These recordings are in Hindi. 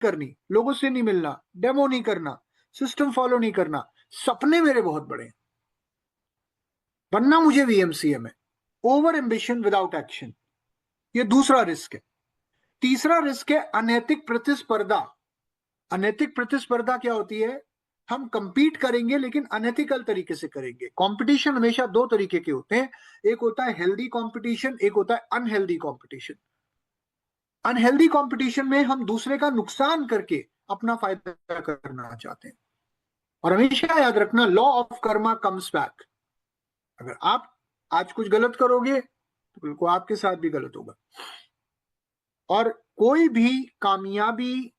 करनी, लोगों से नहीं मिलना, डेमो नहीं करना, सिस्टम फॉलो नहीं करना। सपने मेरे बहुत बड़े हैं, बनना मुझे वीएमसीए में। ओवर एम्बिशन विदाउट एक्शन, ये दूसरा रिस्क है। तीसरा रिस्क है अनैतिक प्रतिस्पर्धा। अनैतिक प्रतिस्पर्धा क्या होती है? हम कंपीट करेंगे लेकिन अनएथिकल तरीके से करेंगे। कंपटीशन हमेशा दो तरीके के होते हैं, एक होता है हेल्दी कंपटीशन, एक होता है अनहेल्दी कंपटीशन। अनहेल्दी कंपटीशन में हम दूसरे का नुकसान करके अपना फायदा करना चाहते हैं। और हमेशा याद रखना, law of Karma comes back. अगर आप आज कुछ गलत करोगे तो कल को आपके साथ भी गलत होगा। और कोई भी कामयाबी,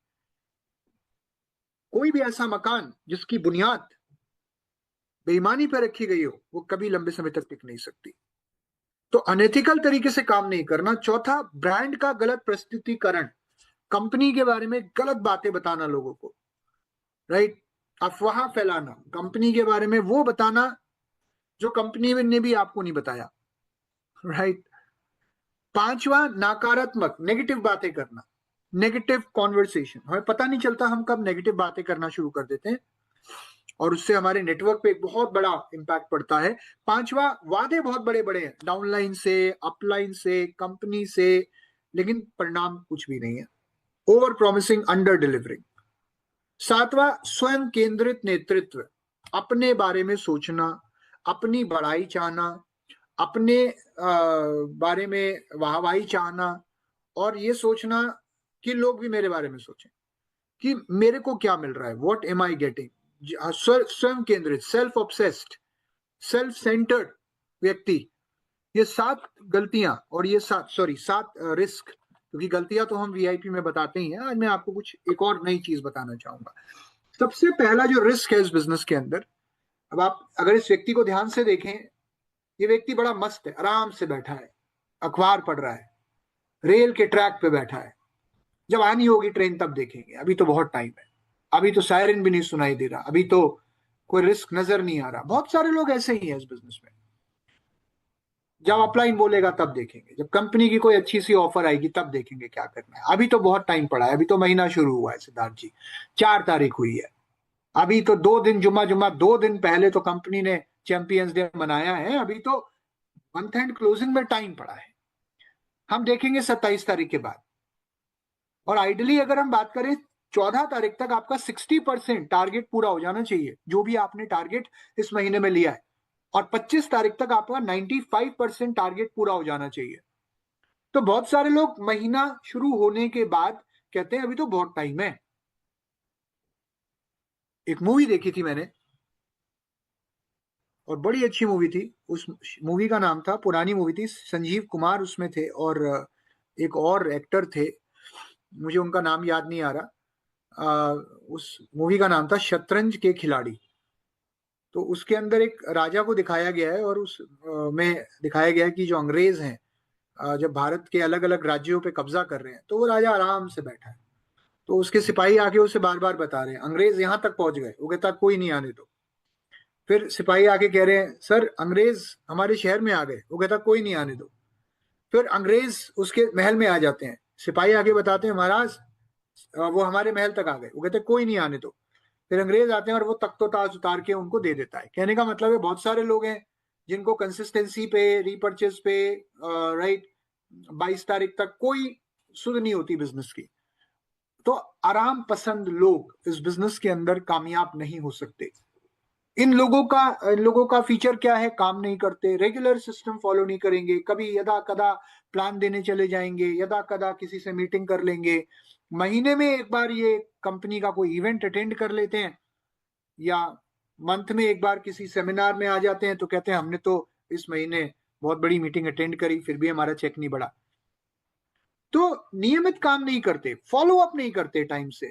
कोई भी ऐसा मकान जिसकी बुनियाद बेईमानी पर रखी गई हो, वो कभी लंबे समय तक टिक नहीं सकती। तो अनएथिकल तरीके से काम नहीं करना। चौथा, ब्रांड का गलत प्रस्तुतिकरण, कंपनी के बारे में गलत बातें बताना लोगों को, राइट? अफवाह फैलाना, कंपनी के बारे में वो बताना जो कंपनी ने भी आपको नहीं बताया, राइट? पांचवा, नकारात्मक नेगेटिव बातें करना, नेगेटिव कॉन्वर्सेशन। हमें पता नहीं चलता हम कब नेगेटिव बातें करना शुरू कर देते हैं और उससे हमारे नेटवर्क पे एक बहुत बड़ा इंपैक्ट पड़ता है। पांचवा, वादे बहुत बड़े बड़े हैं, डाउनलाइन से, अपलाइन से, कंपनी से, लेकिन परिणाम कुछ भी नहीं है। Over promising, under delivering. सातवां, स्वयं केंद्रित नेतृत्व, अपने बारे में सोचना, अपनी बड़ाई चाहना, अपने बारे में वाहवाही चाहना, और ये सोचना कि लोग भी मेरे बारे में सोचें कि मेरे को क्या मिल रहा है, व्हाट एम आई गेटिंग। स्वयं केंद्रित, सेल्फ ऑब्सेस्ड, सेल्फ सेंटर्ड व्यक्ति। ये सात गलतियां और ये सात रिस्क, क्योंकि गलतियां तो हम वीआईपी में बताते ही हैं। आज मैं आपको कुछ एक और नई चीज बताना चाहूंगा। सबसे पहला जो रिस्क है इस बिजनेस के अंदर, अब आप अगर इस व्यक्ति को ध्यान से देखें, ये व्यक्ति बड़ा मस्त है, आराम से बैठा है, अखबार पढ़ रहा है, रेल के ट्रैक पे बैठा है। जब आनी होगी ट्रेन तब देखेंगे, अभी तो बहुत टाइम है, अभी तो सायरन भी नहीं सुनाई दे रहा, अभी तो कोई रिस्क नजर नहीं आ रहा। बहुत सारे लोग ऐसे ही हैं इस बिजनेस में। जब अपलाइन बोलेगा तब देखेंगे, जब कंपनी की कोई अच्छी सी ऑफर आएगी तब देखेंगे क्या करना है। अभी तो बहुत टाइम पड़ा है, अभी तो महीना शुरू हुआ है सिद्धार्थ जी, 4 तारीख हुई है। अभी तो 2 दिन, जुम्मा जुम्मा 2 दिन पहले तो कंपनी ने चैंपियंस डे मनाया है। अभी तो मंथ एंड क्लोजिंग में टाइम पड़ा है, हम देखेंगे 27 तारीख के बाद। और आइडियली अगर हम बात करें, 14 तारीख तक आपका 60% टारगेट पूरा हो जाना चाहिए, जो भी आपने टारगेट इस महीने में लिया है। और 25 तारीख तक आपका 95% टारगेट पूरा हो जाना चाहिए। तो बहुत सारे लोग महीना शुरू होने के बाद कहते हैं अभी तो बहुत टाइम है। एक मूवी देखी थी मैंने, और बड़ी अच्छी मूवी थी। उस मूवी का नाम था, पुरानी मूवी थी, संजीव कुमार उसमें थे और एक और एक्टर थे, मुझे उनका नाम याद नहीं आ रहा। उस मूवी का नाम था शतरंज के खिलाड़ी। तो उसके अंदर एक राजा को दिखाया गया है और उस में दिखाया गया है कि जो अंग्रेज हैं, जब भारत के अलग अलग राज्यों पे कब्जा कर रहे हैं, तो वो राजा आराम से बैठा है। तो उसके सिपाही आके उसे बार बार बता रहे हैं, अंग्रेज यहां तक पहुंच गए, वो कहता कोई नहीं आने दो। फिर सिपाही आके कह रहे हैं, सर अंग्रेज हमारे शहर में आ गए, वो कहता कोई नहीं आने दो। फिर अंग्रेज उसके महल में आ जाते हैं, सिपाही आके बताते हैं, महाराज वो हमारे महल तक आ गए, वो कहते कोई नहीं आने दो। फिर अंग्रेज आते हैं और वो तख्तो ताज उतार के उनको दे देता है। कहने का मतलब है बहुत सारे लोग हैं जिनको कंसिस्टेंसी पे, रीपर्चेज पे, राइट, 22 तारीख तक कोई सुध नहीं होती बिजनेस की। तो आराम पसंद लोग इस बिजनेस के अंदर कामयाब नहीं हो सकते। इन लोगों का फीचर क्या है? काम नहीं करते, रेगुलर सिस्टम फॉलो नहीं करेंगे, कभी यदा कदा प्लान देने चले जाएंगे, यदा कदा किसी से मीटिंग कर लेंगे, महीने में एक बार ये कंपनी का कोई इवेंट अटेंड कर लेते हैं, या मंथ में एक बार किसी सेमिनार में आ जाते हैं, तो कहते हैं हमने तो इस महीने बहुत बड़ी मीटिंग अटेंड करी, फिर भी हमारा चेक नहीं बढ़ा। तो नियमित काम नहीं करते, फॉलो अप नहीं करते टाइम से।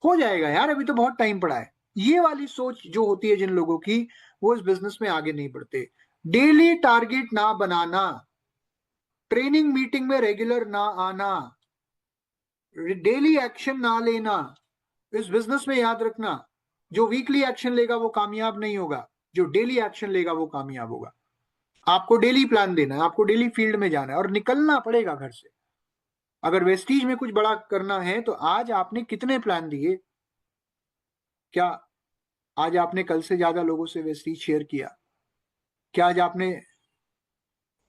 हो जाएगा यार, अभी तो बहुत टाइम पड़ा है, ये वाली सोच जो होती है जिन लोगों की, वो इस बिजनेस में आगे नहीं बढ़ते। डेली टारगेट ना बनाना, ट्रेनिंग मीटिंग में रेगुलर ना आना, डेली एक्शन ना लेना। इस बिजनेस में याद रखना, जो वीकली एक्शन लेगा वो कामयाब नहीं होगा, जो डेली एक्शन लेगा वो कामयाब होगा। आपको डेली प्लान देना है, आपको डेली फील्ड में जाना है और निकलना पड़ेगा घर से। अगर वेस्टीज में कुछ बड़ा करना है तो आज आपने कितने प्लान दिए? क्या आज आपने कल से ज्यादा लोगों से वेस्टीज शेयर किया? क्या आज आपने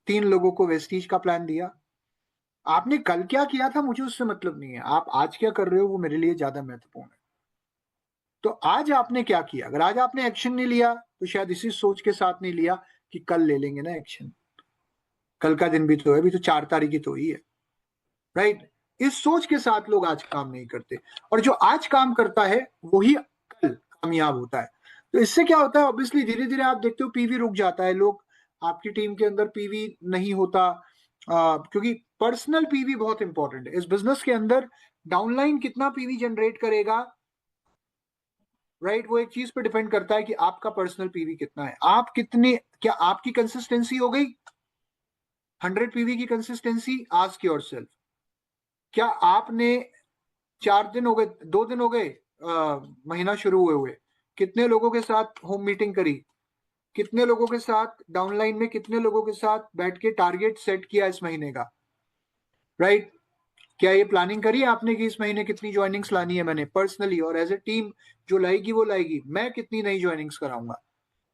3 लोगों को वेस्टीज का प्लान दिया? आपने कल क्या किया था मुझे उससे मतलब नहीं है, आप आज क्या कर रहे हो वो मेरे लिए ज्यादा महत्वपूर्ण है। तो आज आपने क्या किया? अगर आज आपने एक्शन नहीं लिया तो शायद इसी सोच के साथ नहीं लिया कि कल ले लेंगे ना एक्शन, कल का दिन भी तो है, अभी तो 4 तारीख ही तो ही है, राइट? इस सोच के साथ लोग आज काम नहीं करते, और जो आज काम करता है वही कल कामयाब होता है। तो इससे क्या होता है, ऑब्वियसली धीरे धीरे आप देखते हो पीवी रुक जाता है, लोग आपकी टीम के अंदर पीवी नहीं होता, क्योंकि पर्सनल पीवी बहुत इंपॉर्टेंट है इस बिजनेस के अंदर। डाउनलाइन कितना पीवी जनरेट करेगा, राइट, वो एक चीज पे डिपेंड करता है कि आपका पर्सनल पीवी कितना है, आप कितने, क्या आपकी कंसिस्टेंसी हो गई 100 पीवी की कंसिस्टेंसी? Ask yourself. क्या आपने 4 दिन हो गए, 2 दिन हो गए महीना शुरू हुए हुए, कितने लोगों के साथ होम मीटिंग करी, कितने लोगों के साथ डाउनलाइन में, कितने लोगों के साथ बैठ के टारगेट सेट किया इस महीने का, राइट? क्या ये प्लानिंग करी आपने कि इस महीने कितनी ज्वाइनिंग्स लानी है मैंने पर्सनली, और एज ए टीम जो लाएगी वो लाएगी, मैं कितनी नई ज्वाइनिंग्स कराऊंगा,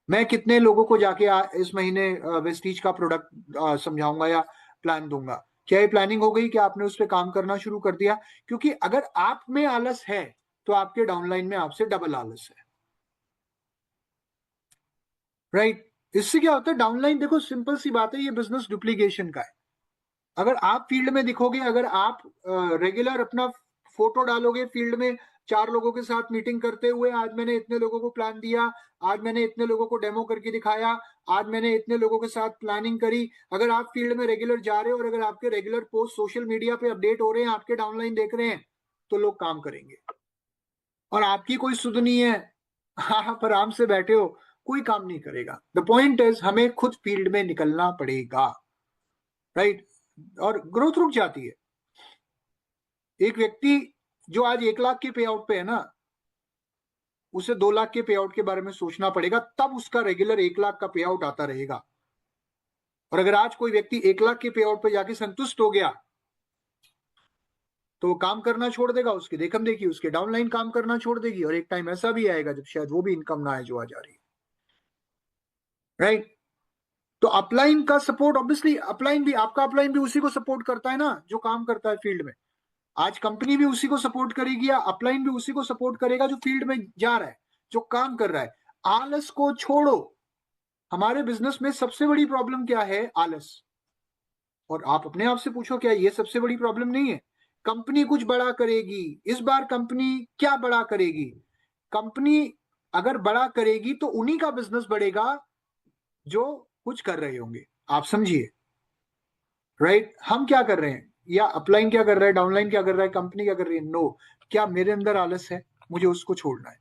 मैं कितने लोगों को जाके इस महीने वेस्टीज का प्रोडक्ट समझाऊंगा या प्लान दूंगा? क्या ये प्लानिंग हो गई कि आपने उस पर काम करना शुरू कर दिया? क्योंकि अगर आप में आलस है तो आपके डाउनलाइन में आपसे डबल आलस है, राइट? इससे क्या होता है, डाउनलाइन देखो सिंपल सी बात है, ये बिजनेस डुप्लीकेशन का है। अगर आप फील्ड में दिखोगे, अगर आप रेगुलर अपना फोटो डालोगे फील्ड में 4 लोगों के साथ मीटिंग करते हुए, आज मैंने इतने लोगों को प्लान दिया, आज मैंने इतने लोगों को डेमो करके दिखाया, आज मैंने इतने लोगों के साथ प्लानिंग करी, अगर आप फील्ड में रेगुलर जा रहे हो और अगर आपके रेगुलर पोस्ट सोशल मीडिया पे अपडेट हो रहे हैं, आपके डाउनलाइन देख रहे हैं, तो लोग काम करेंगे। और आपकी कोई सुध नहीं है, आप आराम से बैठे हो, कोई काम नहीं करेगा। द पॉइंट इज हमें खुद फील्ड में निकलना पड़ेगा, राइट? और ग्रोथ रुक जाती है। एक व्यक्ति जो आज 1 लाख के पे आउट पे है ना, उसे 2 लाख के पे आउट के बारे में सोचना पड़ेगा, तब उसका रेगुलर 1 लाख का पे आउट आता रहेगा। और अगर आज कोई व्यक्ति 1 लाख के पे आउट पे जाके संतुष्ट हो गया तो वो काम करना छोड़ देगा, उसकी देखम देखी उसके डाउनलाइन काम करना छोड़ देगी, और एक टाइम ऐसा भी आएगा जब शायद वो भी इनकम ना आए जो आ जा रही है, राइट? तो अपलाइन का सपोर्ट, ऑब्वियसली अपलाइन भी, आपका अपलाइन भी उसी को सपोर्ट करता है ना जो काम करता है फील्ड में। आज कंपनी भी उसी को सपोर्ट करेगी या अपलाइन भी उसी को सपोर्ट करेगा जो फील्ड में जा रहा है, जो काम कर रहा है। आलस को छोड़ो। हमारे बिजनेस में सबसे बड़ी प्रॉब्लम क्या है? आलस। और आप अपने आप से पूछो, क्या ये सबसे बड़ी प्रॉब्लम नहीं है? कंपनी कुछ बड़ा करेगी, इस बार कंपनी क्या बड़ा करेगी? कंपनी अगर बड़ा करेगी तो उन्हीं का बिजनेस बढ़ेगा जो कुछ कर रहे होंगे, आप समझिए, राइट? हम क्या कर रहे हैं, या अपलाइन क्या कर रहा है, डाउनलाइन क्या कर रहा है, कंपनी क्या कर रही है? नो। क्या मेरे अंदर आलस है? मुझे उसको छोड़ना है।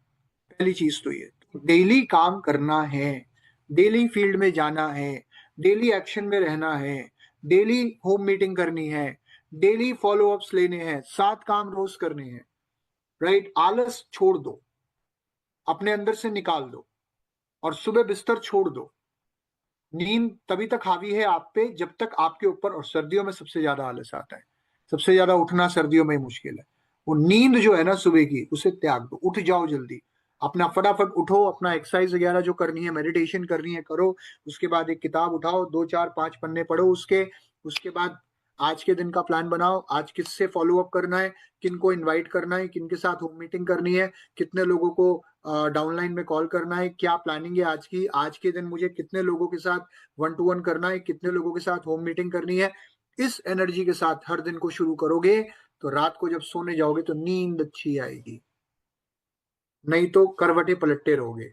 पहली चीज तो ये, डेली काम करना है, डेली फील्ड में जाना है, डेली एक्शन में रहना है, डेली होम मीटिंग करनी है, डेली फॉलो अप्स लेने हैं, 7 काम रोज करने हैं, राइट? आलस छोड़ दो, अपने अंदर से निकाल दो, और सुबह बिस्तर छोड़ दो। नींद तभी तक हावी है आप पे जब तक आपके ऊपर, और सर्दियों में सबसे ज्यादा आलस आता है, सबसे ज्यादा उठना सर्दियों में ही मुश्किल है। वो नींद जो है ना सुबह की, उसे त्याग दो, उठ जाओ जल्दी, अपना फटाफट उठो, अपना एक्सरसाइज वगैरह जो करनी है, मेडिटेशन करनी है करो, उसके बाद एक किताब उठाओ, 2 4 5 पन्ने पढ़ो उसके बाद आज के दिन का प्लान बनाओ, आज किससे फॉलो अप करना है, किन को इनवाइट करना है, किन के साथ होम मीटिंग करनी है, कितने लोगों को डाउनलाइन में कॉल करना है, क्या प्लानिंग है आज की, आज के दिन मुझे कितने लोगों के साथ 1 to 1 करना है, कितने लोगों के साथ होम मीटिंग करनी है। इस एनर्जी के साथ हर दिन को शुरू करोगे तो रात को जब सोने जाओगे तो नींद अच्छी आएगी, नहीं तो करवटे पलटते रहोगे।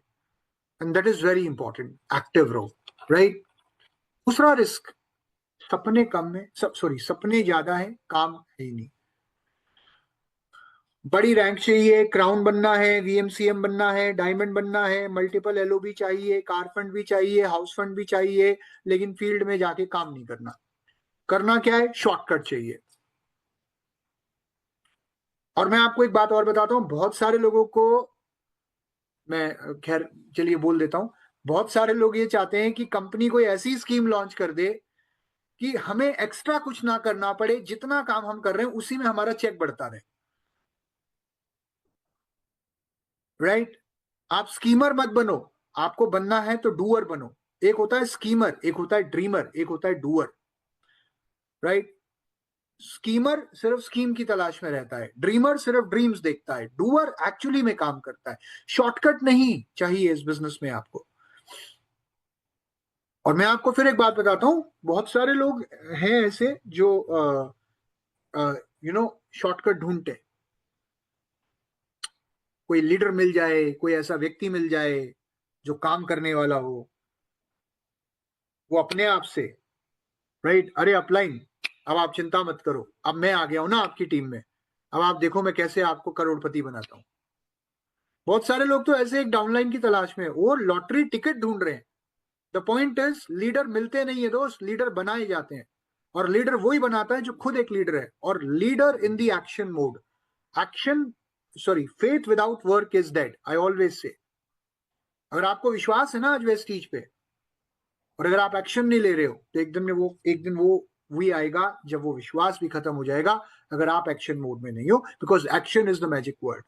And that is very important, active रहो, राइट? दूसरा रिस्क, सपने कम है, सपने ज्यादा है, काम है ही नहीं। बड़ी रैंक चाहिए, क्राउन बनना है, वीएमसीएम बनना है, डायमंड बनना है, मल्टीपल एलओबी चाहिए, कार फंड भी चाहिए, हाउस फंड भी चाहिए, लेकिन फील्ड में जाके काम नहीं करना। करना क्या है? शॉर्टकट चाहिए। और मैं आपको एक बात और बताता हूं, बहुत सारे लोगों को मैं, खैर चलिए बोल देता हूं, बहुत सारे लोग ये चाहते हैं कि कंपनी कोई ऐसी स्कीम लॉन्च कर दे कि हमें एक्स्ट्रा कुछ ना करना पड़े, जितना काम हम कर रहे हैं उसी में हमारा चेक बढ़ता रहे। राइट? आप स्कीमर मत बनो, आपको बनना है तो डूअर बनो। एक होता है स्कीमर, एक होता है ड्रीमर, एक होता है डूअर। राइट? स्कीमर सिर्फ स्कीम की तलाश में रहता है, ड्रीमर सिर्फ ड्रीम्स देखता है, डूअर एक्चुअली में काम करता है। शॉर्टकट नहीं चाहिए इस बिजनेस में आपको। और मैं आपको फिर एक बात बताता हूं, बहुत सारे लोग हैं ऐसे जो शॉर्टकट ढूंढते हैं। कोई लीडर मिल जाए, कोई ऐसा व्यक्ति मिल जाए जो काम करने वाला हो, वो अपने आप से, राइट, अरे अपलाइन, अब आप चिंता मत करो, अब मैं आ गया हूं ना आपकी टीम में, अब आप देखो मैं कैसे आपको करोड़पति बनाता हूं। बहुत सारे लोग तो ऐसे एक डाउनलाइन की तलाश में, वो लॉटरी टिकट ढूंढ रहे हैं। द पॉइंट इज, लीडर मिलते नहीं है दोस्त, लीडर बनाए जाते हैं। और लीडर वही बनाता है जो खुद एक लीडर है, और leader in the action mode. Action, sorry, faith without work is dead, I always say. अगर आपको विश्वास है ना आज वेस्टीज पे, और अगर आप एक्शन नहीं ले रहे हो, तो एक दिन वो वही आएगा जब वो विश्वास भी खत्म हो जाएगा, अगर आप एक्शन मोड में नहीं हो। Because action is the magic word.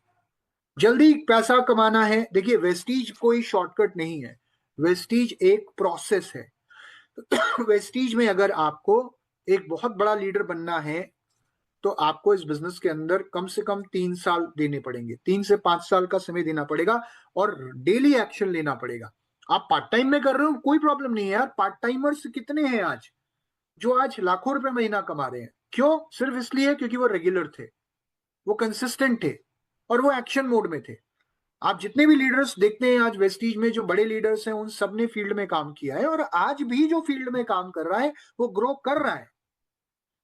जल्दी पैसा कमाना है, देखिए वेस्टीज कोई शॉर्टकट नहीं है, वेस्टीज एक प्रोसेस है। वेस्टीज में अगर आपको एक बहुत बड़ा लीडर बनना है, तो आपको इस बिजनेस के अंदर कम से कम 3 साल देने पड़ेंगे, 3 से 5 साल का समय देना पड़ेगा, और डेली एक्शन लेना पड़ेगा। आप पार्ट टाइम में कर रहे हो, कोई प्रॉब्लम नहीं है यार। पार्ट टाइमर्स कितने हैं आज जो आज लाखों रुपए महीना कमा रहे हैं? क्यों? सिर्फ इसलिए क्योंकि वो रेगुलर थे, वो कंसिस्टेंट थे, और वो एक्शन मोड में थे। आप जितने भी लीडर्स देखते हैं आज वेस्टीज में, जो बड़े लीडर्स हैं, उन सब ने फील्ड में काम किया है, और आज भी जो फील्ड में काम कर रहा है वो ग्रो कर रहा है।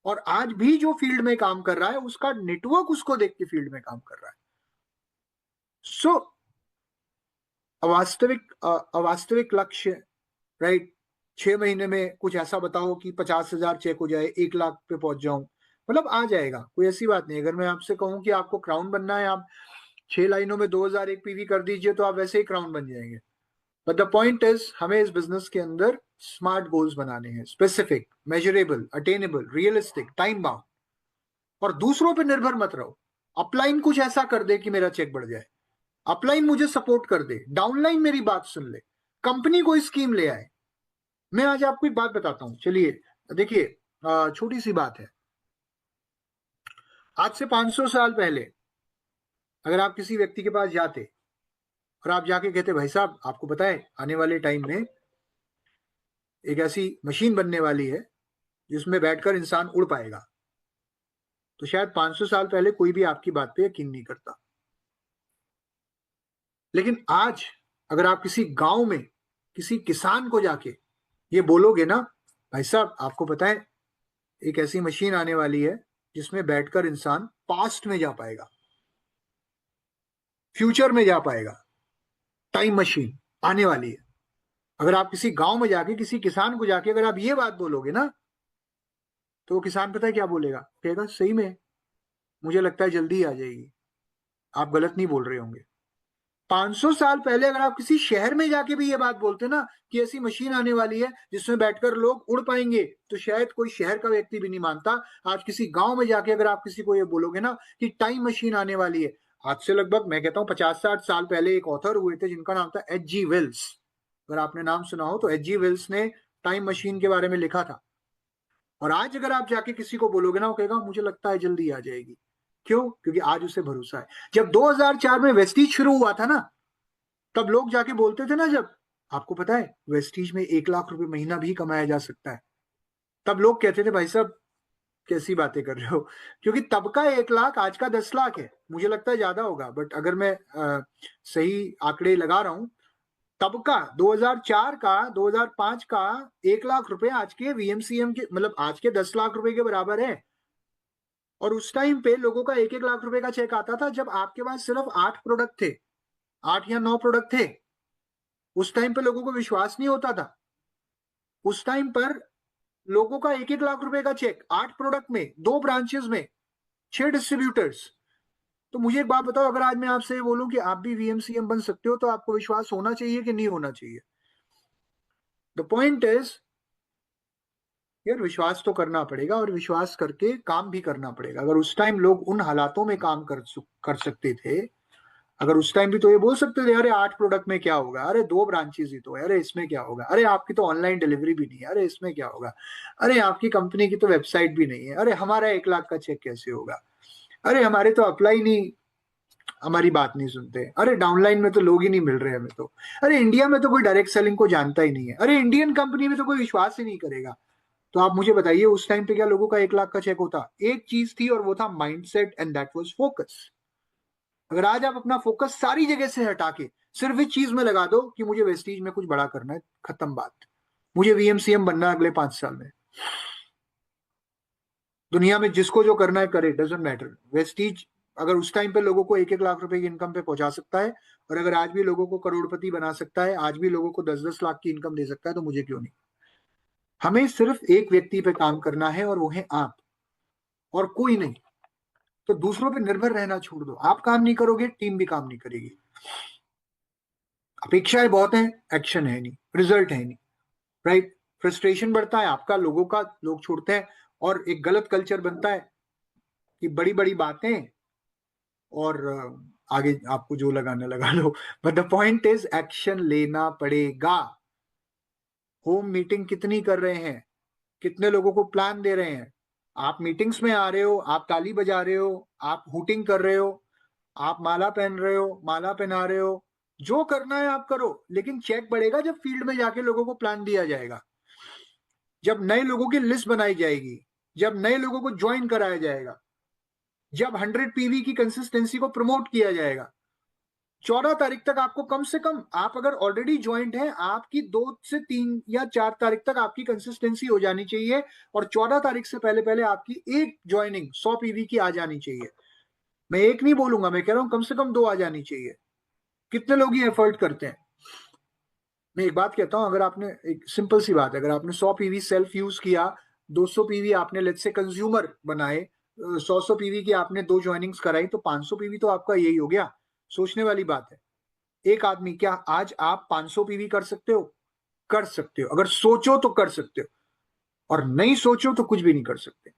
और आज भी जो फील्ड में काम कर रहा है उसका नेटवर्क उसको देख के फील्ड में काम कर रहा है। सो अवास्तविक लक्ष्य, राइट, 6 महीने में कुछ ऐसा बताओ कि 50,000 चेक हो जाए, 1 लाख पे पहुंच जाऊं, मतलब आ जाएगा, कोई ऐसी बात नहीं। अगर मैं आपसे कहूं कि आपको क्राउन बनना है, आप 6 लाइनों में 2001 पीवी कर दीजिए, तो आप वैसे ही क्राउन बन जाएंगे। बट द पॉइंट इज, हमें इस बिजनेस के अंदर स्मार्ट गोल्स बनाने हैं, specific, measurable, attainable, realistic, time bound. और दूसरों पे निर्भर मत रहो। अपलाइन कुछ ऐसा कर दे कि मेरा चेक बढ़ जाए, अपलाइन मुझे सपोर्ट कर दे, डाउनलाइन मेरी बात सुन ले, कंपनी कोई स्कीम ले आए। मैं आज आपको एक बात बताता हूं, चलिए देखिए, छोटी सी बात है। आज से 500 साल पहले अगर आप किसी व्यक्ति के पास जाते और आप जाके कहते, भाई साहब आपको पता है आने वाले टाइम में एक ऐसी मशीन बनने वाली है जिसमें बैठकर इंसान उड़ पाएगा, तो शायद 500 साल पहले कोई भी आपकी बात पे यकीन नहीं करता। लेकिन आज अगर आप किसी गांव में किसी किसान को जाके ये बोलोगे ना, भाई साहब आपको पता है एक ऐसी मशीन आने वाली है जिसमें बैठकर इंसान पास्ट में जा पाएगा, फ्यूचर में जा पाएगा, टाइम मशीन आने वाली है। अगर आप किसी गांव में जाके किसी किसान को जाके अगर आप ये बात बोलोगे ना, तो वो किसान पता है क्या बोलेगा? कहेगा सही में, मुझे लगता है जल्दी आ जाएगी, आप गलत नहीं बोल रहे होंगे। 500 साल पहले अगर आप किसी शहर में जाके भी ये बात बोलते ना कि ऐसी मशीन आने वाली है जिसमें बैठकर लोग उड़ पाएंगे, तो शायद कोई शहर का व्यक्ति भी नहीं मानता। आज किसी गांव में जाके अगर आप किसी को ये बोलोगे ना कि टाइम मशीन आने वाली है, आज से लगभग मैं कहता हूं 50-60 साल पहले एक ऑथर हुए थे जिनका नाम था H.G. वेल्स। अगर आपने नाम सुना हो तो H.G. वेल्स ने टाइम मशीन के बारे में लिखा था। और आज अगर आप जाके किसी को बोलोगे ना, वो कहेगा मुझे लगता है जल्दी आ जाएगी। क्यों? क्योंकि आज उसे भरोसा है। जब 2004 में वेस्टीज शुरू हुआ था ना, तब लोग जाके बोलते थे ना, जब आपको पता है वेस्टीज में 1 लाख रुपए महीना भी कमाया जा सकता है, तब लोग कहते थे भाई साहब कैसी बातें कर रहे हो। क्योंकि तब का 1 लाख आज का 10 लाख है। मुझे लगता है ज्यादा होगा, बट अगर मैं सही आंकड़े लगा रहा हूं, तब का 2004 का 2005 का 1 लाख रुपए आज के वीएमसीएम के, मतलब आज के 10 लाख रुपए के बराबर है। और उस टाइम पे लोगों का 1-1 लाख रुपए का चेक आता था जब आपके पास सिर्फ 8 प्रोडक्ट थे, 8 या 9 प्रोडक्ट थे। उस टाइम पे लोगों को विश्वास नहीं होता था। उस टाइम पर लोगों का 1-1 लाख रुपए का चेक, 8 प्रोडक्ट में, 2 ब्रांचेस में, 6 डिस्ट्रीब्यूटर्स। तो मुझे एक बात बताओ, अगर आज मैं आपसे बोलूं कि आप भी वीएमसीएम बन सकते हो, तो आपको विश्वास होना चाहिए कि नहीं होना चाहिए? द पॉइंट इज, यार विश्वास तो करना पड़ेगा, और विश्वास करके काम भी करना पड़ेगा। अगर उस टाइम लोग उन हालातों में काम कर सकते थे, अगर उस टाइम भी तो ये बोल सकते थे अरे 8 प्रोडक्ट में क्या होगा, अरे 2 ब्रांचेस ही तो है, अरे इसमें क्या होगा, अरे आपकी तो ऑनलाइन डिलीवरी भी नहीं है, अरे इसमें क्या होगा, अरे आपकी कंपनी की तो वेबसाइट भी नहीं है, अरे हमारा 1 लाख का चेक कैसे होगा, अरे हमारे तो अप्लाई नहीं, हमारी बात नहीं सुनते, अरे डाउनलाइन में तो लोग ही नहीं मिल रहे हमें तो, अरे इंडिया में तो कोई डायरेक्ट सेलिंग को जानता ही नहीं है, अरे इंडियन कंपनी में तो कोई विश्वास ही नहीं करेगा। तो आप मुझे बताइए उस टाइम पे क्या लोगों का 1 लाख का चेक होता? एक चीज थी और वो था mindset, and that was focus. अगर आज आप अपना फोकस सारी जगह से हटा के सिर्फ इस चीज में लगा दो कि मुझे वेस्टीज में कुछ बड़ा करना है, खत्म बात, मुझे वीएमसीएम बनना है अगले 5 साल में, दुनिया में जिसको जो करना है करे, डजेंट मैटर। वेस्टीज अगर उस टाइम पे लोगों को 1-1 लाख रुपए की इनकम पे पहुंचा सकता है, और अगर आज भी लोगों को करोड़पति बना सकता है, आज भी लोगों को 10-10 लाख की इनकम दे सकता है, तो मुझे क्यों नहीं? हमें सिर्फ एक व्यक्ति पे काम करना है, और वो है आप, और कोई नहीं। तो दूसरों पे निर्भर रहना छोड़ दो। आप काम नहीं करोगे, टीम भी काम नहीं करेगी। अपेक्षाएं बहुत हैं, एक्शन है नहीं, रिजल्ट है नहीं, राइट? फ्रस्ट्रेशन बढ़ता है आपका, लोगों का, लोग छोड़ते हैं, और एक गलत कल्चर बनता है कि बड़ी बड़ी बातें, और आगे आपको जो लगाना लगा लो। But the point is action लेना पड़ेगा। होम मीटिंग कितनी कर रहे हैं, कितने लोगों को प्लान दे रहे हैं? आप मीटिंग्स में आ रहे हो, आप ताली बजा रहे हो, आप हुटिंग कर रहे हो, आप माला पहन रहे हो, माला पहना रहे हो, जो करना है आप करो, लेकिन चेक बढ़ेगा जब फील्ड में जाके लोगों को प्लान दिया जाएगा, जब नए लोगों की लिस्ट बनाई जाएगी, जब नए लोगों को ज्वाइन कराया जाएगा, जब 100 PV की कंसिस्टेंसी को प्रमोट किया जाएगा। 14 तारीख तक आपको कम से कम, आप अगर ऑलरेडी ज्वाइंट हैं, आपकी 2 से 3 या 4 तारीख तक आपकी कंसिस्टेंसी हो जानी चाहिए, और 14 तारीख से पहले पहले आपकी एक ज्वाइनिंग 100 PV की आ जानी चाहिए। मैं एक नहीं बोलूंगा, मैं कह रहा हूं कम से कम 2 आ जानी चाहिए। कितने लोग ये एफर्ट करते हैं? मैं एक बात कहता हूं, अगर आपने, एक सिंपल सी बात है, अगर आपने 100 PV सेल्फ यूज किया, 200 PV आपने लेट्स से कंज्यूमर बनाए, 100 PV की आपने 2 ज्वाइनिंग्स कराई, तो 500 PV तो आपका यही हो गया। सोचने वाली बात है। एक आदमी, क्या आज आप 500 PV कर सकते हो? कर सकते हो, अगर सोचो तो कर सकते हो, और नहीं सोचो तो कुछ भी नहीं कर सकते।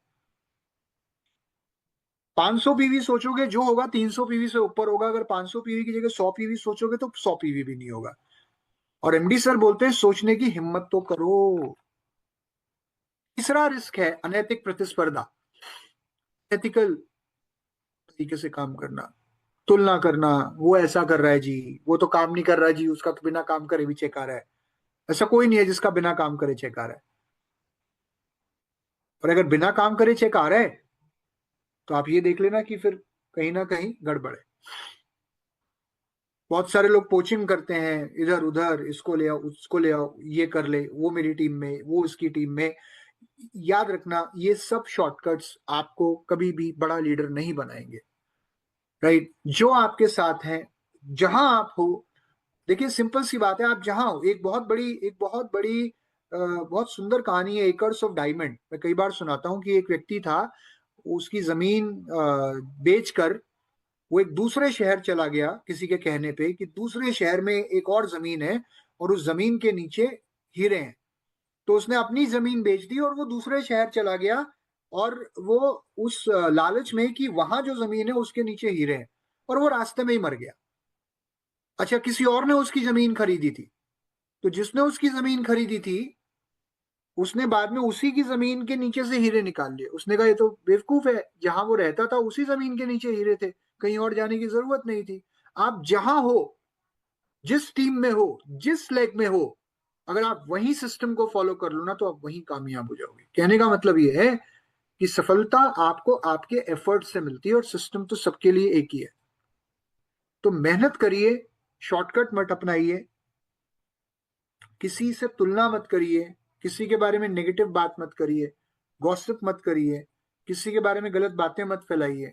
500 PV सोचोगे, जो होगा 300 PV से ऊपर होगा। अगर 500 PV की जगह 100 PV सोचोगे तो 100 PV भी नहीं होगा। और एमडी सर बोलते हैं सोचने की हिम्मत तो करो। तीसरा रिस्क है अनैतिक प्रतिस्पर्धा, एथिकल तरीके से काम करना, तुलना करना। वो ऐसा कर रहा है जी, वो तो काम नहीं कर रहा है जी, उसका तो बिना काम करे भी चेक आ रहा है। ऐसा कोई नहीं है जिसका बिना काम करे चेक आ रहा है। और अगर बिना काम करे चेक आ रहा है, तो आप ये देख लेना कि फिर कहीं ना कहीं गड़बड़ है। बहुत सारे लोग कोचिंग करते हैं इधर उधर, इसको ले आओ, उसको ले आओ, ये कर ले, वो मेरी टीम में, वो उसकी टीम में। याद रखना, ये सब शॉर्टकट्स आपको कभी भी बड़ा लीडर नहीं बनाएंगे, राइट? जो आपके साथ हैं, जहां आप हो, देखिए सिंपल सी बात है, आप जहां हो, एक बहुत बड़ी बहुत सुंदर कहानी है, एकर्स ऑफ डायमंड। मैं कई बार सुनाता हूँ कि एक व्यक्ति था, उसकी जमीन बेचकर वो एक दूसरे शहर चला गया, किसी के कहने पे कि दूसरे शहर में एक और जमीन है, और उस जमीन के नीचे हीरे हैं। तो उसने अपनी जमीन बेच दी और वो दूसरे शहर चला गया, और वो उस लालच में कि वहां जो जमीन है उसके नीचे हीरे हैं, और वो रास्ते में ही मर गया। अच्छा, किसी और ने उसकी जमीन खरीदी थी, तो जिसने उसकी जमीन खरीदी थी, उसने बाद में उसी की जमीन के नीचे से हीरे निकाल लिए। उसने कहा ये तो बेवकूफ है, जहां वो रहता था उसी जमीन के नीचे हीरे थे, कहीं और जाने की जरूरत नहीं थी। आप जहां हो, जिस टीम में हो, जिस लेग में हो, अगर आप वही सिस्टम को फॉलो कर लो ना, तो आप वहीं कामयाब हो जाओगे। कहने का मतलब ये है कि सफलता आपको आपके एफर्ट से मिलती है, और सिस्टम तो सबके लिए एक ही है। तो मेहनत करिए, शॉर्टकट मत अपनाइए, किसी से तुलना मत करिए, किसी के बारे में नेगेटिव बात मत करिए, गॉसिप मत करिए, किसी के बारे में गलत बातें मत फैलाइए,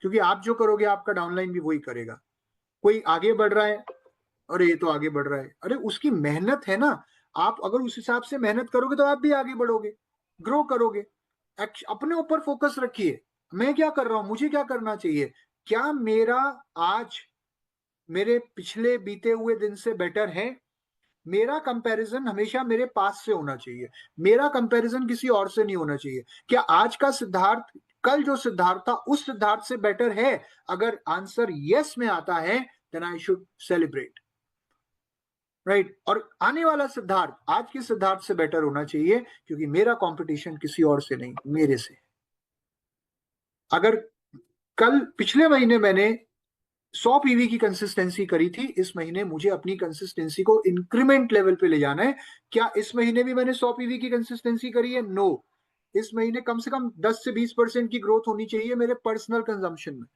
क्योंकि आप जो करोगे आपका डाउनलाइन भी वही करेगा। कोई आगे बढ़ रहा है, अरे ये तो आगे बढ़ रहा है, अरे उसकी मेहनत है ना। आप अगर उस हिसाब से मेहनत करोगे तो आप भी आगे बढ़ोगे, ग्रो करोगे। अपने ऊपर फोकस रखिए, मैं क्या कर रहा हूं, मुझे क्या करना चाहिए, क्या मेरा आज मेरे पिछले बीते हुए दिन से बेटर है, मेरा कंपैरिजन हमेशा मेरे पास से होना चाहिए, मेरा कंपैरिजन किसी और से नहीं होना चाहिए। क्या आज का सिद्धार्थ कल जो सिद्धार्थ था उस सिद्धार्थ से बेटर है? अगर आंसर यस में आता है then I should celebrate, right. और आने वाला सिद्धार्थ आज के सिद्धार्थ से बेटर होना चाहिए, क्योंकि मेरा कंपटीशन किसी और से नहीं, मेरे से। अगर कल पिछले महीने मैंने 100 पीवी की कंसिस्टेंसी करी थी, इस महीने मुझे अपनी कंसिस्टेंसी को इंक्रीमेंट लेवल पे ले जाना है। क्या इस महीने भी मैंने 100 पीवी की कंसिस्टेंसी करी है? नो। इस महीने कम से कम 10 से 20% की ग्रोथ होनी चाहिए मेरे पर्सनल कंजम्पशन में।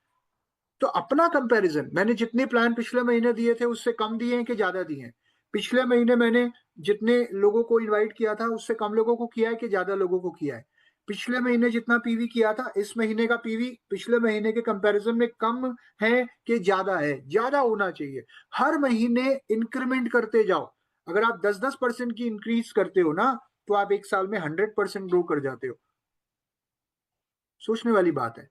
तो अपना कंपैरिजन, मैंने जितने प्लान पिछले महीने दिए थे उससे कम दिए हैं कि ज्यादा दिए हैं? पिछले महीने मैंने जितने लोगों को इनवाइट किया था उससे कम लोगों को किया है कि ज्यादा लोगों को किया है? पिछले महीने जितना पीवी किया था, इस महीने का पीवी पिछले महीने के कंपैरिजन में कम है कि ज्यादा है? ज्यादा होना चाहिए। हर महीने इंक्रीमेंट करते जाओ। अगर आप 10-10% की इंक्रीज करते हो ना, तो आप एक साल में 100% ग्रो कर जाते हो। सोचने वाली बात है।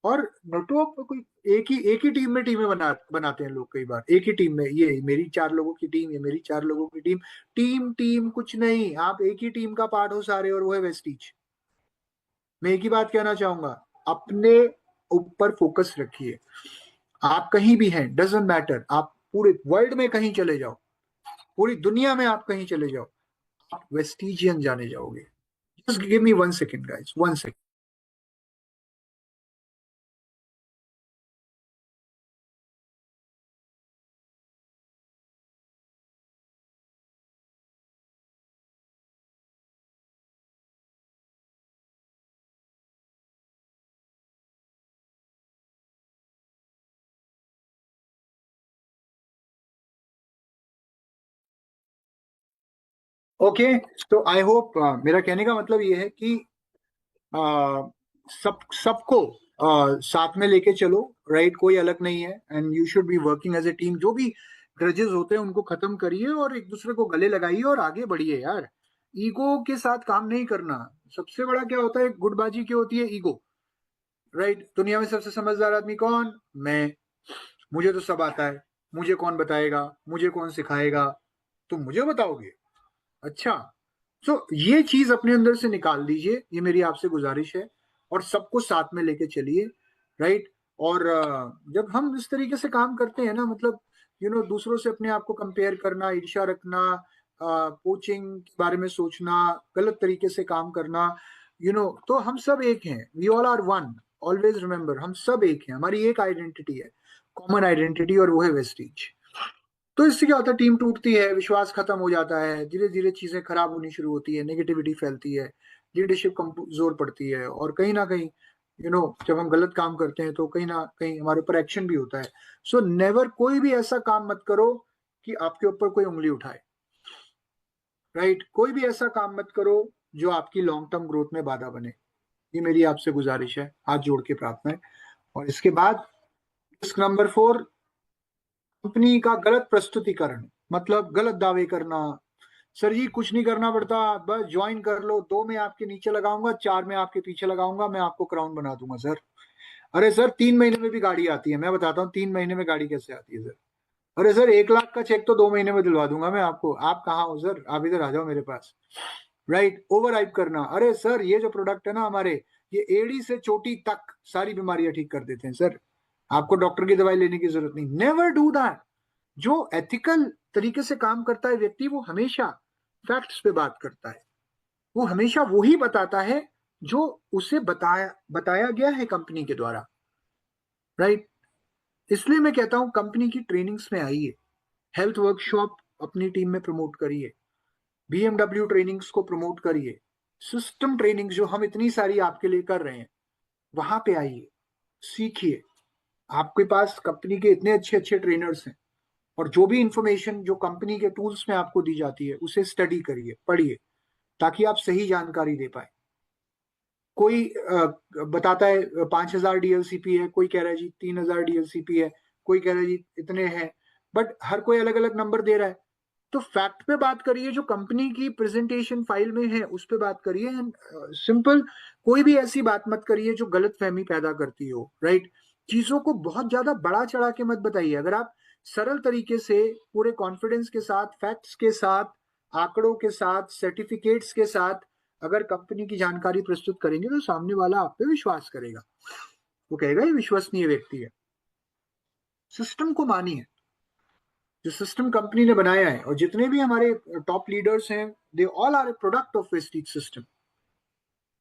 और नेटवर्क कोई एक ही टीम में टीमें बनाते हैं लोग। कई बार एक ही टीम में, ये मेरी 4 लोगों की टीम, ये मेरी 4 लोगों की टीम। टीम टीम कुछ नहीं, आप एक ही टीम का पार्ट हो सारे, और वो है वेस्टीज। मैं एक ही बात कहना चाहूंगा, अपने ऊपर फोकस रखिए। आप कहीं भी हैं, डजेंट मैटर, आप पूरे वर्ल्ड में कहीं चले जाओ, पूरी दुनिया में आप कहीं चले जाओ, आप वेस्टीजियन जाने जाओगे। Just give me 1 second guys, 1 second. Okay, तो आई होप, मेरा कहने का मतलब ये है कि सबको साथ में लेके चलो, राइट। कोई अलग नहीं है, and you should be working as a team. जो भी ग्रजेस होते हैं उनको खत्म करिए और एक दूसरे को गले लगाइए और आगे बढ़िए यार। ईगो के साथ काम नहीं करना। सबसे बड़ा क्या होता है, गुटबाजी क्या होती है? Ego, right. दुनिया में सबसे समझदार आदमी कौन? मैं। मुझे तो सब आता है, मुझे कौन बताएगा, मुझे कौन सिखाएगा, तुम मुझे बताओगे? अच्छा। तो ये चीज अपने अंदर से निकाल दीजिए, ये मेरी आपसे गुजारिश है। और सबको साथ में लेके चलिए, राइट। और जब हम इस तरीके से काम करते हैं ना, मतलब दूसरों से अपने आप को कंपेयर करना, ईर्ष्या रखना, कोचिंग के बारे में सोचना, गलत तरीके से काम करना, तो हम सब एक हैं। We all are one. Always remember, हम सब एक हैं, हमारी एक आइडेंटिटी है, कॉमन आइडेंटिटी, और वो है वेस्टीज। तो इससे क्या होता है, टीम टूटती है, विश्वास खत्म हो जाता है, धीरे धीरे चीजें खराब होनी शुरू होती है, नेगेटिविटी फैलती है, लीडरशिप कमजोर पड़ती है, और कहीं ना कहीं जब हम गलत काम करते हैं तो कहीं ना कहीं हमारे ऊपर एक्शन भी होता है। सो नेवर, कोई भी ऐसा काम मत करो कि आपके ऊपर कोई उंगली उठाए, राइट। कोई भी ऐसा काम मत करो जो आपकी लॉन्ग टर्म ग्रोथ में बाधा बने। ये मेरी आपसे गुजारिश है, हाथ जोड़ के प्रार्थना है। और इसके बाद रिस्क नंबर 4, कंपनी का गलत प्रस्तुतिकरण, मतलब गलत दावे करना। सर जी कुछ नहीं करना पड़ता, बस ज्वाइन कर लो, 2 में आपके नीचे लगाऊंगा, 4 में आपके पीछे लगाऊंगा, मैं आपको क्राउन बना दूंगा सर। अरे सर 3 महीने में भी गाड़ी आती है, मैं बताता हूँ 3 महीने में गाड़ी कैसे आती है सर। अरे सर 1 लाख का चेक तो 2 महीने में दिलवा दूंगा मैं आपको, आप कहाँ हो सर, आप इधर आ जाओ मेरे पास, राइट। ओवर हाइप करना, अरे सर ये जो प्रोडक्ट है ना हमारे, ये एड़ी से चोटी तक सारी बीमारियां ठीक कर देते हैं सर, आपको डॉक्टर की दवाई लेने की जरूरत नहीं। Never do that. जो एथिकल तरीके से काम करता है व्यक्ति, वो हमेशा फैक्ट्स पे बात करता है, वो हमेशा वही बताता है जो उसे बताया बताया गया है कंपनी के द्वारा, राइट। इसलिए मैं कहता हूं कंपनी की ट्रेनिंग्स में आइए, हेल्थ वर्कशॉप अपनी टीम में प्रमोट करिए, बीएमडब्ल्यू ट्रेनिंग्स को प्रमोट करिए, सिस्टम ट्रेनिंग जो हम इतनी सारी आपके लिए कर रहे हैं, वहां पे आइए, सीखिए। आपके पास कंपनी के इतने अच्छे अच्छे ट्रेनर्स हैं, और जो भी इंफॉर्मेशन जो कंपनी के टूल्स में आपको दी जाती है उसे स्टडी करिए, पढ़िए, ताकि आप सही जानकारी दे पाए। कोई बताता है 5,000 डीएलसीपी है, कोई कह रहा है जी 3,000 डीएलसीपी है, कोई कह रहा है जी इतने हैं, बट हर कोई अलग अलग नंबर दे रहा है। तो फैक्ट पे बात करिए, जो कंपनी की प्रेजेंटेशन फाइल में है उस पे बात करिए, एंड सिंपल। कोई भी ऐसी बात मत करिए जो गलत फहमी पैदा करती हो, राइट। चीजों को बहुत ज्यादा बड़ा चढ़ा के मत बताइए। अगर आप सरल तरीके से, पूरे कॉन्फिडेंस के साथ, फैक्ट्स के साथ, आंकड़ों के साथ, सर्टिफिकेट्स के साथ अगर कंपनी की जानकारी प्रस्तुत करेंगे तो सामने वाला आप पे विश्वास करेगा, वो कहेगा ये विश्वसनीय व्यक्ति है। सिस्टम को मानिए, जो सिस्टम कंपनी ने बनाया है, और जितने भी हमारे टॉप लीडर्स हैं, they all are a product of Vestige system.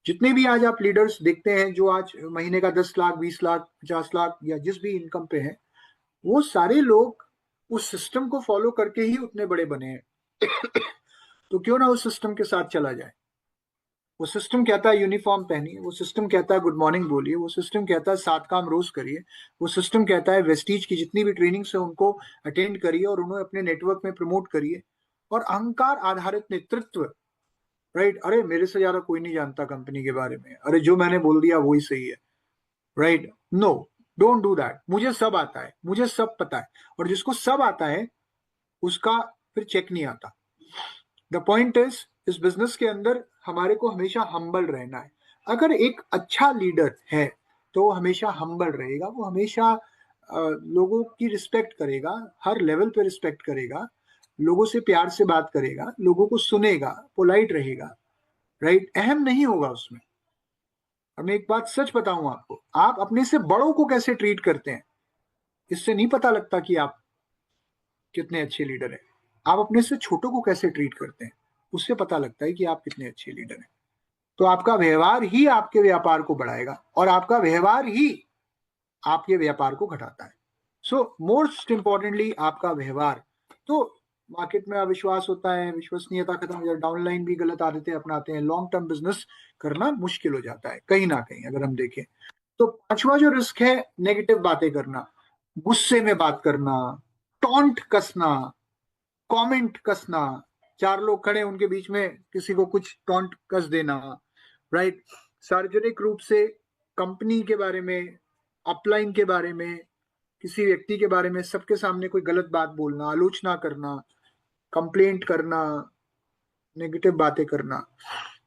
जितने भी आज आप लीडर्स देखते हैं जो आज महीने का 10 लाख, 20 लाख, 50 लाख या जिस भी इनकम पे हैं, वो सारे लोग उस सिस्टम को फॉलो करके ही उतने बड़े बने हैं। तो क्यों ना उस सिस्टम के साथ चला जाए। वो सिस्टम कहता है यूनिफॉर्म पहनिए, वो सिस्टम कहता है गुड मॉर्निंग बोलिए, वो सिस्टम कहता है 7 काम रोज करिए, वो सिस्टम कहता है वेस्टीज की जितनी भी ट्रेनिंग्स है उनको अटेंड करिए और उन्हें अपने नेटवर्क में प्रमोट करिए। और अहंकार आधारित नेतृत्व, राइट, अरे मेरे से ज्यादा कोई नहीं जानता कंपनी के बारे में, अरे जो मैंने बोल दिया वही सही है, right, no, don't do that. मुझे सब आता है, मुझे सब पता है। और जिसको सब आता है उसका फिर चेक नहीं आता। द पॉइंट इज, इस बिजनेस के अंदर हमारे को हमेशा हम्बल रहना है। अगर एक अच्छा लीडर है तो वो हमेशा हम्बल रहेगा, वो हमेशा लोगों की रिस्पेक्ट करेगा, हर लेवल पे रिस्पेक्ट करेगा, लोगों से प्यार से बात करेगा, लोगों को सुनेगा, पोलाइट रहेगा, राइट, अहम नहीं होगा उसमें। और मैं एक बात सच बताऊं आपको, आप अपने से बड़ों को कैसे ट्रीट करते हैं इससे नहीं पता लगता कि आप कितने अच्छे लीडर हैं। आप अपने से छोटों को कैसे ट्रीट करते हैं उससे पता लगता है कि आप कितने अच्छे लीडर हैं। तो आपका व्यवहार ही आपके व्यापार को बढ़ाएगा और आपका व्यवहार ही आपके व्यापार को घटाता है। सो मोस्ट इंपॉर्टेंटली आपका व्यवहार। तो मार्केट में अविश्वास होता है, विश्वसनीयता खत्म हो जाती है, डाउनलाइन भी गलत आदतें अपनाते हैं, लॉन्ग टर्म बिजनेस करना मुश्किल हो जाता है कहीं ना कहीं अगर हम देखें। तो पांचवा जो रिस्क है, नेगेटिव बातें करना, गुस्से में बात करना, टॉन्ट कसना, कमेंट कसना, चार लोग खड़े उनके बीच में किसी को कुछ टॉन्ट कस देना, राइट, सार्वजनिक रूप से कंपनी के बारे में, अपलाइन के बारे में, किसी व्यक्ति के बारे में सबके सामने कोई गलत बात बोलना, आलोचना करना, कंप्लेंट करना, नेगेटिव बातें करना।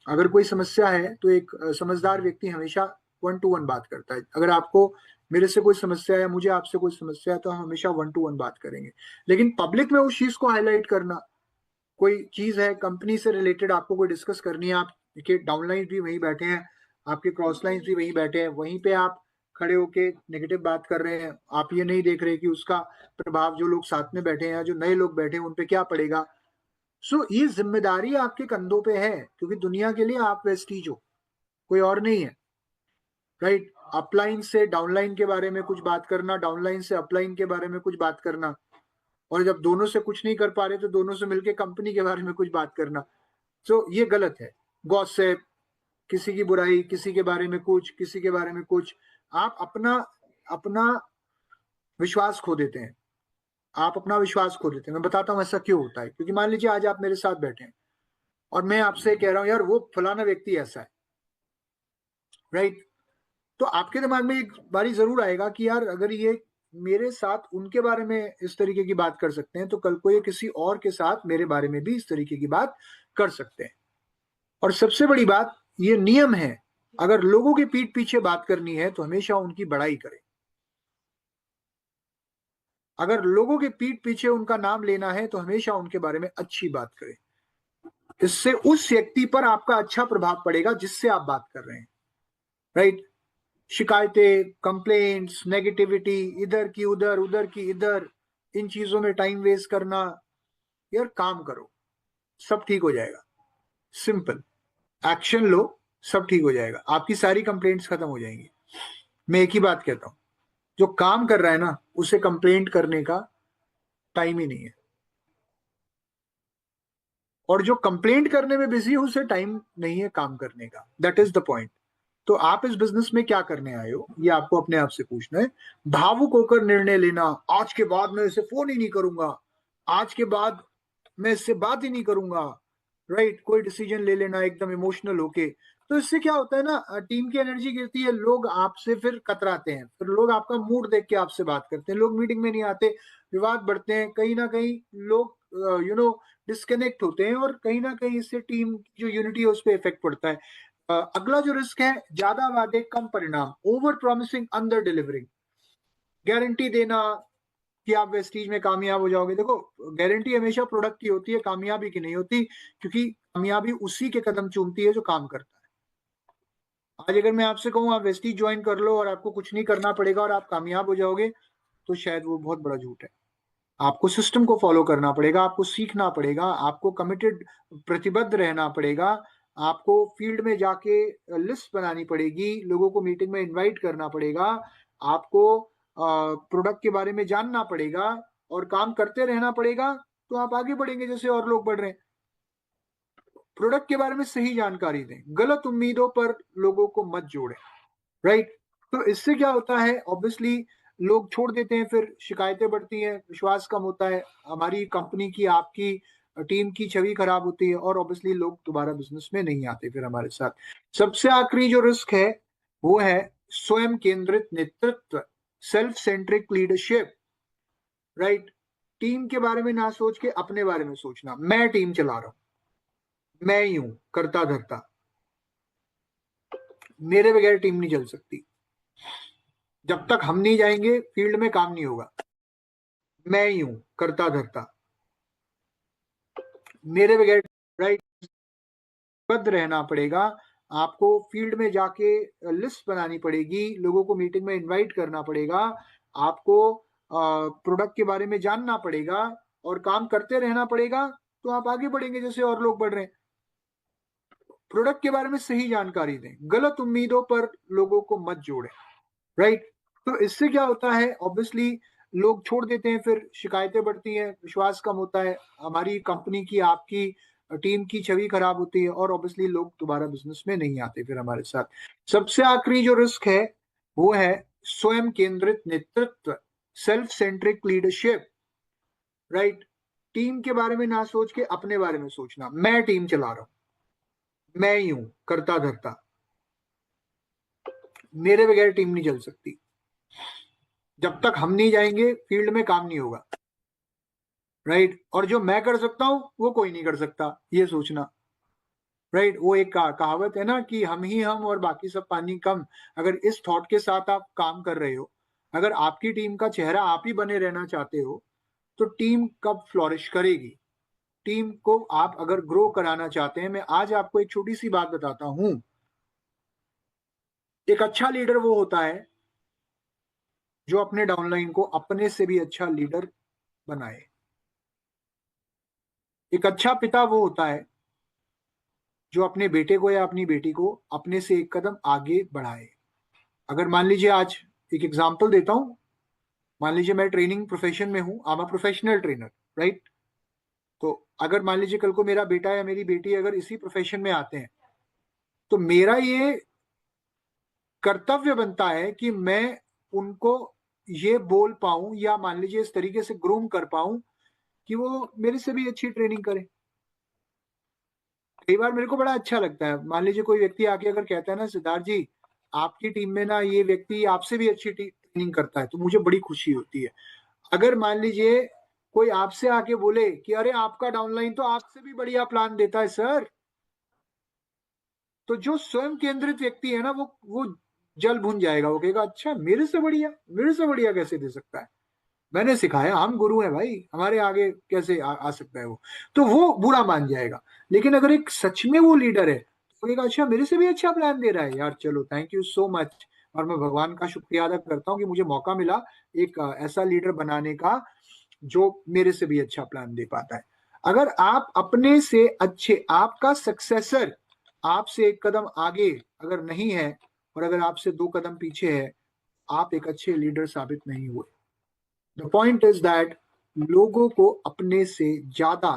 अगर कोई समस्या है तो एक समझदार व्यक्ति हमेशा 1-to-1 बात करता है। अगर आपको मेरे से कोई समस्या है, मुझे आपसे कोई समस्या है, तो हम हमेशा 1-to-1 बात करेंगे। लेकिन पब्लिक में उस चीज को हाईलाइट करना, कोई चीज है कंपनी से रिलेटेड आपको कोई डिस्कस करनी है, आप देखिए डाउनलाइन भी वहीं बैठे हैं, आपके क्रॉस लाइन भी वहीं बैठे हैं, वहीं पे आप खड़े होके नेगेटिव बात कर रहे हैं, आप ये नहीं देख रहे कि उसका प्रभाव जो लोग साथ में बैठे हैं, जो नए लोग बैठे हैं, उन पे क्या पड़ेगा। सो ये जिम्मेदारी आपके कंधों पे है, क्योंकि दुनिया के लिए आप वेस्टीज हो, कोई और नहीं है, राइट। अपलाइन से डाउनलाइन के बारे में कुछ बात करना, डाउनलाइन से अपलाइन के बारे में कुछ बात करना, और जब दोनों से कुछ नहीं कर पा रहे तो दोनों से मिलकर कंपनी के बारे में कुछ बात करना, तो ये गलत है। गॉसिप, किसी की बुराई, किसी के बारे में कुछ, किसी के बारे में कुछ, आप अपना अपना विश्वास खो देते हैं, आप अपना विश्वास खो देते हैं। मैं बताता हूं ऐसा क्यों होता है। क्योंकि मान लीजिए आज आप मेरे साथ बैठे हैं और मैं आपसे कह रहा हूं यार वो फलाना व्यक्ति ऐसा है, राइट, तो आपके दिमाग में एक बारी जरूर आएगा कि यार अगर ये मेरे साथ उनके बारे में इस तरीके की बात कर सकते हैं तो कल को ये किसी और के साथ मेरे बारे में भी इस तरीके की बात कर सकते हैं। और सबसे बड़ी बात, ये नियम है, अगर लोगों की पीठ पीछे बात करनी है तो हमेशा उनकी बड़ाई करें। अगर लोगों के पीठ पीछे उनका नाम लेना है तो हमेशा उनके बारे में अच्छी बात करें। इससे उस व्यक्ति पर आपका अच्छा प्रभाव पड़ेगा जिससे आप बात कर रहे हैं, राइट। शिकायतें, कंप्लेंट्स, नेगेटिविटी, इधर की उधर, उधर की इधर, इन चीजों में टाइम वेस्ट करना, यार काम करो, सब ठीक हो जाएगा। सिंपल, एक्शन लो, सब ठीक हो जाएगा, आपकी सारी कंप्लेंट्स खत्म हो जाएंगी। मैं एक ही बात कहता हूं, जो काम कर रहा है ना उसे कंप्लेंट करने का टाइम ही नहीं है, और जो कंप्लेंट करने में बिजी है उसे टाइम नहीं है काम करने का। That is the point. तो आप इस बिजनेस में क्या करने आए हो ये आपको अपने आप से पूछना है। भावुक होकर निर्णय लेना, आज के बाद मैं इसे फोन ही नहीं करूंगा, आज के बाद मैं इससे बात ही नहीं करूंगा, राइट, कोई डिसीजन ले लेना एकदम इमोशनल होके, तो इससे क्या होता है ना, टीम की एनर्जी गिरती है, लोग आपसे फिर कतराते हैं, फिर लोग आपका मूड देख के आपसे बात करते हैं, लोग मीटिंग में नहीं आते, विवाद बढ़ते हैं, कहीं ना कहीं लोग डिस्कनेक्ट होते हैं, और कहीं ना कहीं इससे टीम की जो यूनिटी है उस पर इफेक्ट पड़ता है। अगला जो रिस्क है, ज्यादा वादे कम परिणाम, over promising under delivering. Guarantee देना, कि आप वेस्टीज में कामयाब हो जाओगे। देखो, गारंटी हमेशा प्रोडक्ट की होती है, कामयाबी की नहीं होती, क्योंकि कामयाबी उसी के कदम चूमती है जो काम करता है। आज अगर मैं आपसे कहूँ आप वेस्टीज ज्वाइन कर लो और आपको कुछ नहीं करना पड़ेगा और आप कामयाब हो जाओगे, तो शायद वो बहुत बड़ा झूठ है। आपको सिस्टम को फॉलो करना पड़ेगा, आपको सीखना पड़ेगा, आपको कमिटेड, प्रतिबद्ध रहना पड़ेगा, आपको फील्ड में जाके लिस्ट बनानी पड़ेगी, लोगों को मीटिंग में इनवाइट करना पड़ेगा, आपको प्रोडक्ट के बारे में जानना पड़ेगा और काम करते रहना पड़ेगा, तो आप आगे बढ़ेंगे जैसे और लोग बढ़ रहे हैं। प्रोडक्ट के बारे में सही जानकारी दें, गलत उम्मीदों पर लोगों को मत जोड़ें, राइट। तो इससे क्या होता है, ऑब्वियसली लोग छोड़ देते हैं, फिर शिकायतें बढ़ती हैं, विश्वास कम होता है, हमारी कंपनी की, आपकी टीम की छवि खराब होती है, और ऑब्वियसली लोग दोबारा बिजनेस में नहीं आते फिर हमारे साथ। सबसे आखिरी जो रिस्क है वो है स्वयं केंद्रित नेतृत्व, self centric leadership, right. Team के बारे में ना सोच के अपने बारे में सोचना, मैं टीम चला रहा हूं, मैं ही हूं करता धरता, मेरे बगैर टीम नहीं चल सकती, जब तक हम नहीं जाएंगे फील्ड में काम नहीं होगा, मैं ही हूं करता धरता, मेरे बगैर, राइट। बद्ध रहना पड़ेगा, आपको फील्ड में जाके लिस्ट बनानी पड़ेगी, लोगों को मीटिंग में इनवाइट करना पड़ेगा, आपको प्रोडक्ट के बारे में जानना पड़ेगा और काम करते रहना पड़ेगा, तो आप आगे बढ़ेंगे जैसे और लोग बढ़ रहे हैं। प्रोडक्ट के बारे में सही जानकारी दें, गलत उम्मीदों पर लोगों को मत जोड़ें, राइट। तो इससे क्या होता है, ऑब्वियसली लोग छोड़ देते हैं, फिर शिकायतें बढ़ती हैं, विश्वास कम होता है, हमारी कंपनी की, आपकी टीम की छवि खराब होती है, और ऑब्वियसली लोग दोबारा बिजनेस में नहीं आते फिर हमारे साथ। सबसे आखिरी जो रिस्क है वो है स्वयं केंद्रित नेतृत्व, self centric leadership, right. Team के बारे में ना सोच के अपने बारे में सोचना, मैं टीम चला रहा हूं, मैं ही हूं करता धरता, मेरे बगैर टीम नहीं चल सकती, जब तक हम नहीं जाएंगे फील्ड में काम नहीं होगा, राइट। और जो मैं कर सकता हूं वो कोई नहीं कर सकता, ये सोचना, राइट। वो एक कहावत है ना कि हम ही हम और बाकी सब पानी कम। अगर इस थॉट के साथ आप काम कर रहे हो, अगर आपकी टीम का चेहरा आप ही बने रहना चाहते हो, तो टीम कब फ्लोरिश करेगी। टीम को आप अगर ग्रो कराना चाहते हैं, मैं आज आपको एक छोटी सी बात बताता हूं। एक अच्छा लीडर वो होता है जो अपने डाउनलाइन को अपने से भी अच्छा लीडर बनाए। एक अच्छा पिता वो होता है जो अपने बेटे को या अपनी बेटी को अपने से एक कदम आगे बढ़ाए। अगर मान लीजिए, आज एक एग्जांपल देता हूं, मान लीजिए मैं ट्रेनिंग प्रोफेशन में हूं, I am a professional trainer, right. तो अगर मान लीजिए कल को मेरा बेटा या मेरी बेटी अगर इसी प्रोफेशन में आते हैं, तो मेरा ये कर्तव्य बनता है कि मैं उनको ये बोल पाऊं, या मान लीजिए इस तरीके से ग्रूम कर पाऊं कि वो मेरे से भी अच्छी ट्रेनिंग करें। कई बार मेरे को बड़ा अच्छा लगता है, मान लीजिए कोई व्यक्ति आके अगर कहता है ना, सिद्धार्थ जी आपकी टीम में ना ये व्यक्ति आपसे भी अच्छी ट्रेनिंग करता है, तो मुझे बड़ी खुशी होती है। अगर मान लीजिए कोई आपसे आके बोले कि अरे आपका डाउनलाइन तो आपसे भी बढ़िया प्लान देता है सर, तो जो स्वयं केंद्रित व्यक्ति है ना, वो जल भुन जाएगा, वो कहेगा अच्छा मेरे से बढ़िया, मेरे से बढ़िया कैसे दे सकता है, मैंने सिखाया, हम गुरु हैं भाई, हमारे आगे कैसे आ सकता है वो। तो वो बुरा मान जाएगा। लेकिन अगर एक सच में वो लीडर है, तो कहेगा अच्छा मेरे से भी अच्छा प्लान दे रहा है यार, चलो थैंक यू सो मच। और मैं भगवान का शुक्रिया अदा करता हूँ कि मुझे मौका मिला एक ऐसा लीडर बनाने का जो मेरे से भी अच्छा प्लान दे पाता है। अगर आप अपने से अच्छे, आपका सक्सेसर आपसे एक कदम आगे अगर नहीं है, और अगर आपसे दो कदम पीछे है, आप एक अच्छे लीडर साबित नहीं हुए। द पॉइंट इज दैट लोगों को अपने से ज्यादा